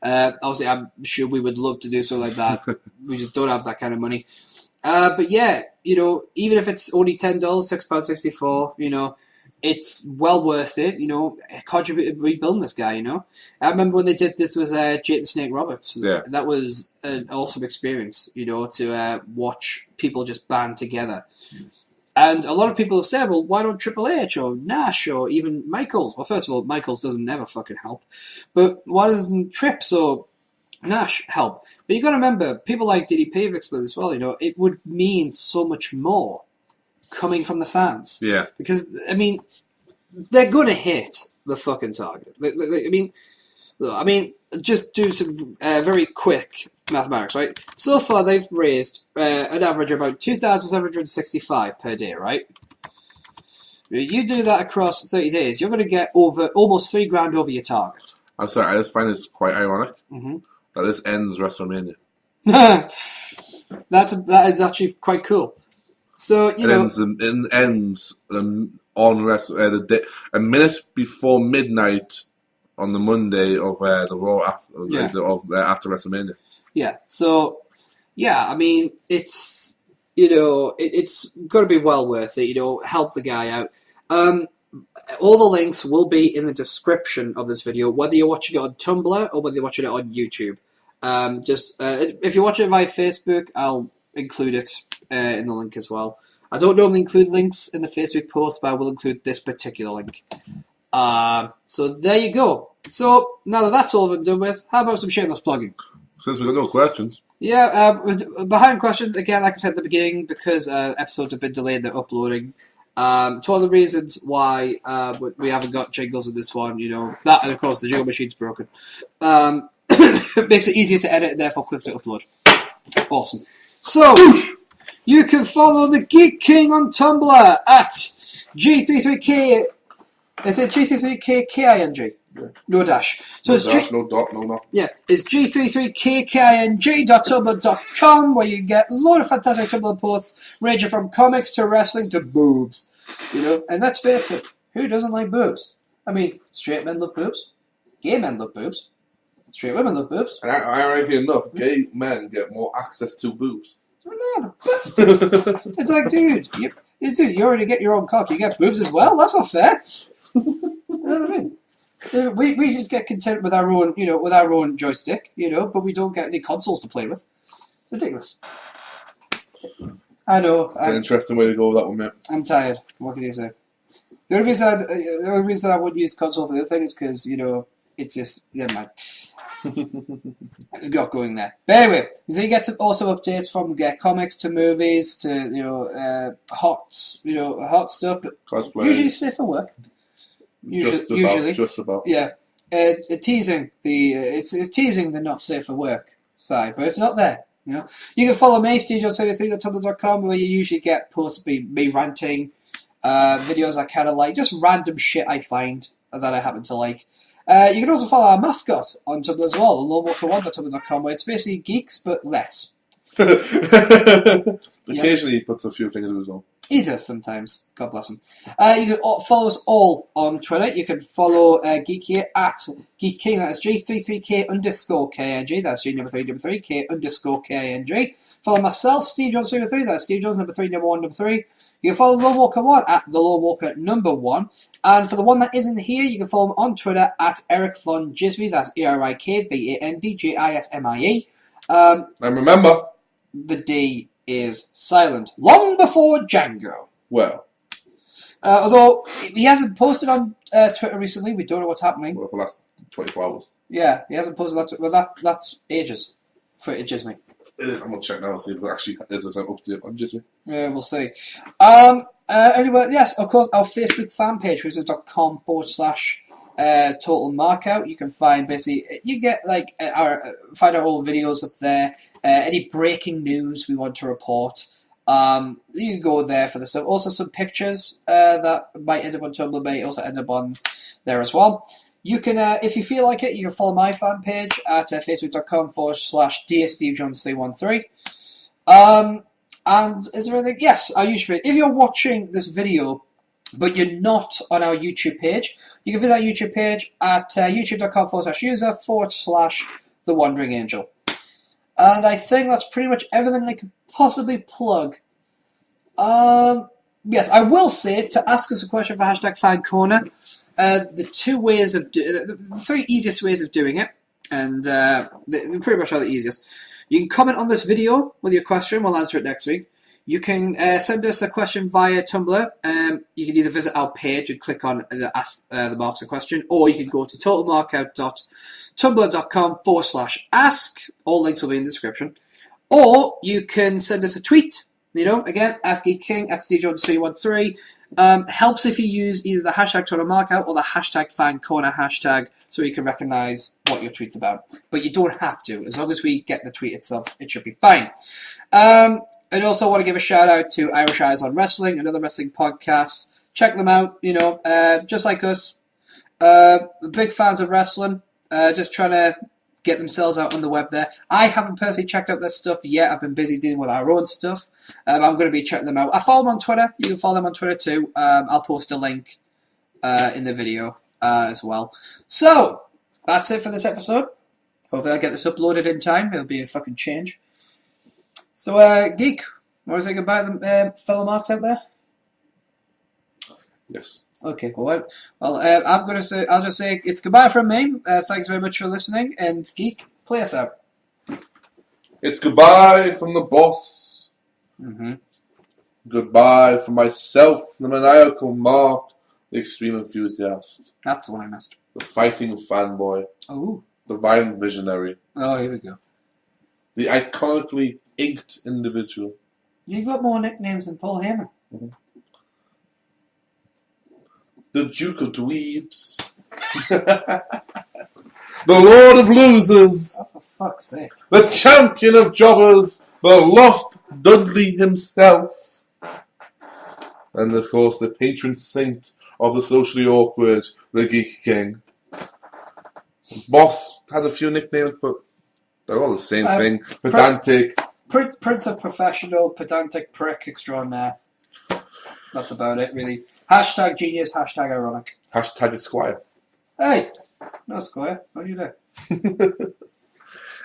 Obviously, I'm sure we would love to do something like that. We just don't have that kind of money. But yeah, you know, even if it's only $10, £6.64, you know, it's well worth it, you know, contribute to rebuilding this guy, you know. I remember when they did this with Jake the Snake Roberts. Yeah. That was an awesome experience, you know, to watch people just band together. And a lot of people have said, well, why don't Triple H or Nash or even Michaels? Well, first of all, Michaels doesn't never fucking help. But why doesn't Trips or Nash help? But you got to remember, people like DDP have explained as well, you know, it would mean so much more coming from the fans. Yeah. Because, I mean, they're going to hit the fucking target. I mean, just do some very quick mathematics, right? So far, they've raised an average of about $2,765 per day, right? You do that across 30 days, you're going to get over almost $3,000 over your target. I'm sorry, I just find this quite ironic that this ends WrestleMania. That is actually quite cool. So it ends on the day, a minute before midnight on the Monday of the Raw after WrestleMania. Yeah. So yeah, I mean it's it's got to be well worth it. You know, help the guy out. All the links will be in the description of this video, whether you're watching it on Tumblr or whether you're watching it on YouTube. If you're watching it via Facebook, I'll include it in the link as well. I don't normally include links in the Facebook post, but I will include this particular link. So there you go. So now that that's all been done with, how about some shameless plugging? Since we got no questions. Yeah, behind questions, again, like I said at the beginning, because episodes have been delayed, they're uploading. It's one of the reasons why we haven't got jingles in this one, you know. That, and of course, the jingle machine's broken. It makes it easier to edit and therefore quick to upload. Awesome. So, you can follow the Geek King on Tumblr at G33K. Is it G33K King? Yeah. No dash. So No it's dash, no dot, no nothing. Yeah, it's G33K King.tumblr.com, where you get a lot of fantastic Tumblr posts ranging from comics to wrestling to boobs. You know, and let's face it, who doesn't like boobs? I mean, straight men love boobs, gay men love boobs, straight women love boobs. And ironically enough, gay men get more access to boobs. No, bastards. It's like, dude, you already get your own cock, you get boobs as well? That's not fair. You know what I mean? We just get content with our own, with our own joystick, but we don't get any consoles to play with. Ridiculous. I know. It's an interesting way to go with that one, mate. I'm tired. What can you say? The only reason I wouldn't use console for the other thing is because, it's just, never mind. I'm not going there. But anyway, so you get also updates from comics to movies to, hot stuff, but cosplay. Usually safe for work. Usually. Just about. Yeah. Teasing the not safe for work side, but it's not there. You can follow me, SteveJones313.tumblr.com, where you usually get posts of me ranting, videos I kind of like, just random shit I find that I happen to like. You can also follow our mascot on Tumblr as well, lowdown.tumblr.com, where it's basically geeks, but less. Occasionally he puts a few things in as well. He does sometimes. God bless him. You can follow us all on Twitter. You can follow Geek here at Geek King. That's G33K_KING. That's G3 K_KING. Follow myself, SteveJones313. That's SteveJones3, 3. You can follow Lone Walker 1 at the Lone Walker 1. And for the one that isn't here, you can follow him on Twitter at Erik Van Djismie. That's ERIKVANDJISMIE. And remember, the D is silent. Long before Django. Well. Although he hasn't posted on Twitter recently, we don't know what's happening. Well, for the last 24 hours. Yeah, he hasn't posted that. Well, that's ages for Djismie. It is. I'm going to check now and see if it actually is an update on Djismie. Yeah, we'll see. Anyway, yes, of course, our Facebook fan page, facebook.com/total markout. You can find basically, you get find our old videos up there. Any breaking news we want to report, you can go there for the stuff. Also, some pictures that might end up on Tumblr may also end up on there as well. You can, if you feel like it, you can follow my fan page at facebook.com/DearSteveJones313. And is there anything? Yes, our YouTube page. If you're watching this video, but you're not on our YouTube page, you can visit our YouTube page at youtube.com/user/The Wandering Angel. And I think that's pretty much everything I could possibly plug. Yes, I will say, to ask us a question for #FanCorner, the three easiest ways of doing it, and they pretty much are the easiest. You can comment on this video with your question. We'll answer it next week. You can send us a question via Tumblr. You can either visit our page and click on Ask the Marks a Question, or you can go to totalmarkout.tumblr.com/ask. All links will be in the description. Or you can send us a tweet, again, at Geek King, at SteveJones313. Helps if you use either the hashtag #TotalMarkout or the #FanCorner hashtag, so you can recognize what your tweet's about. But you don't have to. As long as we get the tweet itself, it should be fine. I'd also want to give a shout out to Irish Eyes on Wrestling, another wrestling podcast. Check them out, just like us. Big fans of wrestling, just trying to get themselves out on the web there. I haven't personally checked out their stuff yet. I've been busy dealing with our own stuff. I'm going to be checking them out. I follow them on Twitter. You can follow them on Twitter too. I'll post a link in the video as well. So, that's it for this episode. Hopefully I'll get this uploaded in time. It'll be a fucking change. So, Geek, want to say goodbye to the fellow marks out there? Yes. Okay, well, I'll just say it's goodbye from me. Thanks very much for listening, and Geek, play us out. It's goodbye from the boss. Mm-hmm. Goodbye from myself, the maniacal Mark, the extreme enthusiast. That's the one I missed. The fighting fanboy. Oh. The violent visionary. Oh, here we go. The iconically inked individual. You've got more nicknames than Paul Heyman. Mm-hmm. The Duke of Dweebs. The Lord of Losers. Oh, for fuck's sake. The Champion of Jobbers. The Lost Dudley himself. And of course, the patron saint of the socially awkward, the Geek King. Boss has a few nicknames, but they're all the same thing. Pedantic. Prince of Professional, pedantic prick extraordinaire. That's about it, really. Hashtag genius, hashtag ironic. Hashtag Esquire. Hey, no Esquire. What do you do?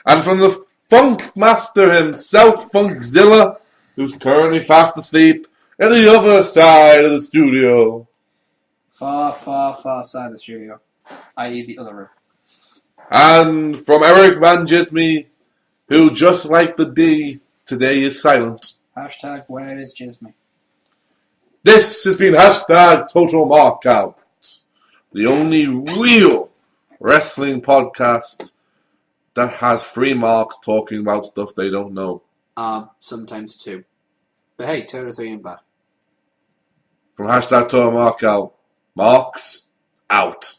And from the funk master himself, Funkzilla, who's currently fast asleep at the other side of the studio. Far, far, far side of the studio. I.e. the other room. And from Erik Van Djismie, who, just like the D, today is silent. Hashtag where is Djismie? This has been hashtag Total Markout, the only real wrestling podcast that has 3 marks talking about stuff they don't know. Sometimes 2. But hey, 2 or 3 ain't bad. From hashtag Total Markout, Marks out.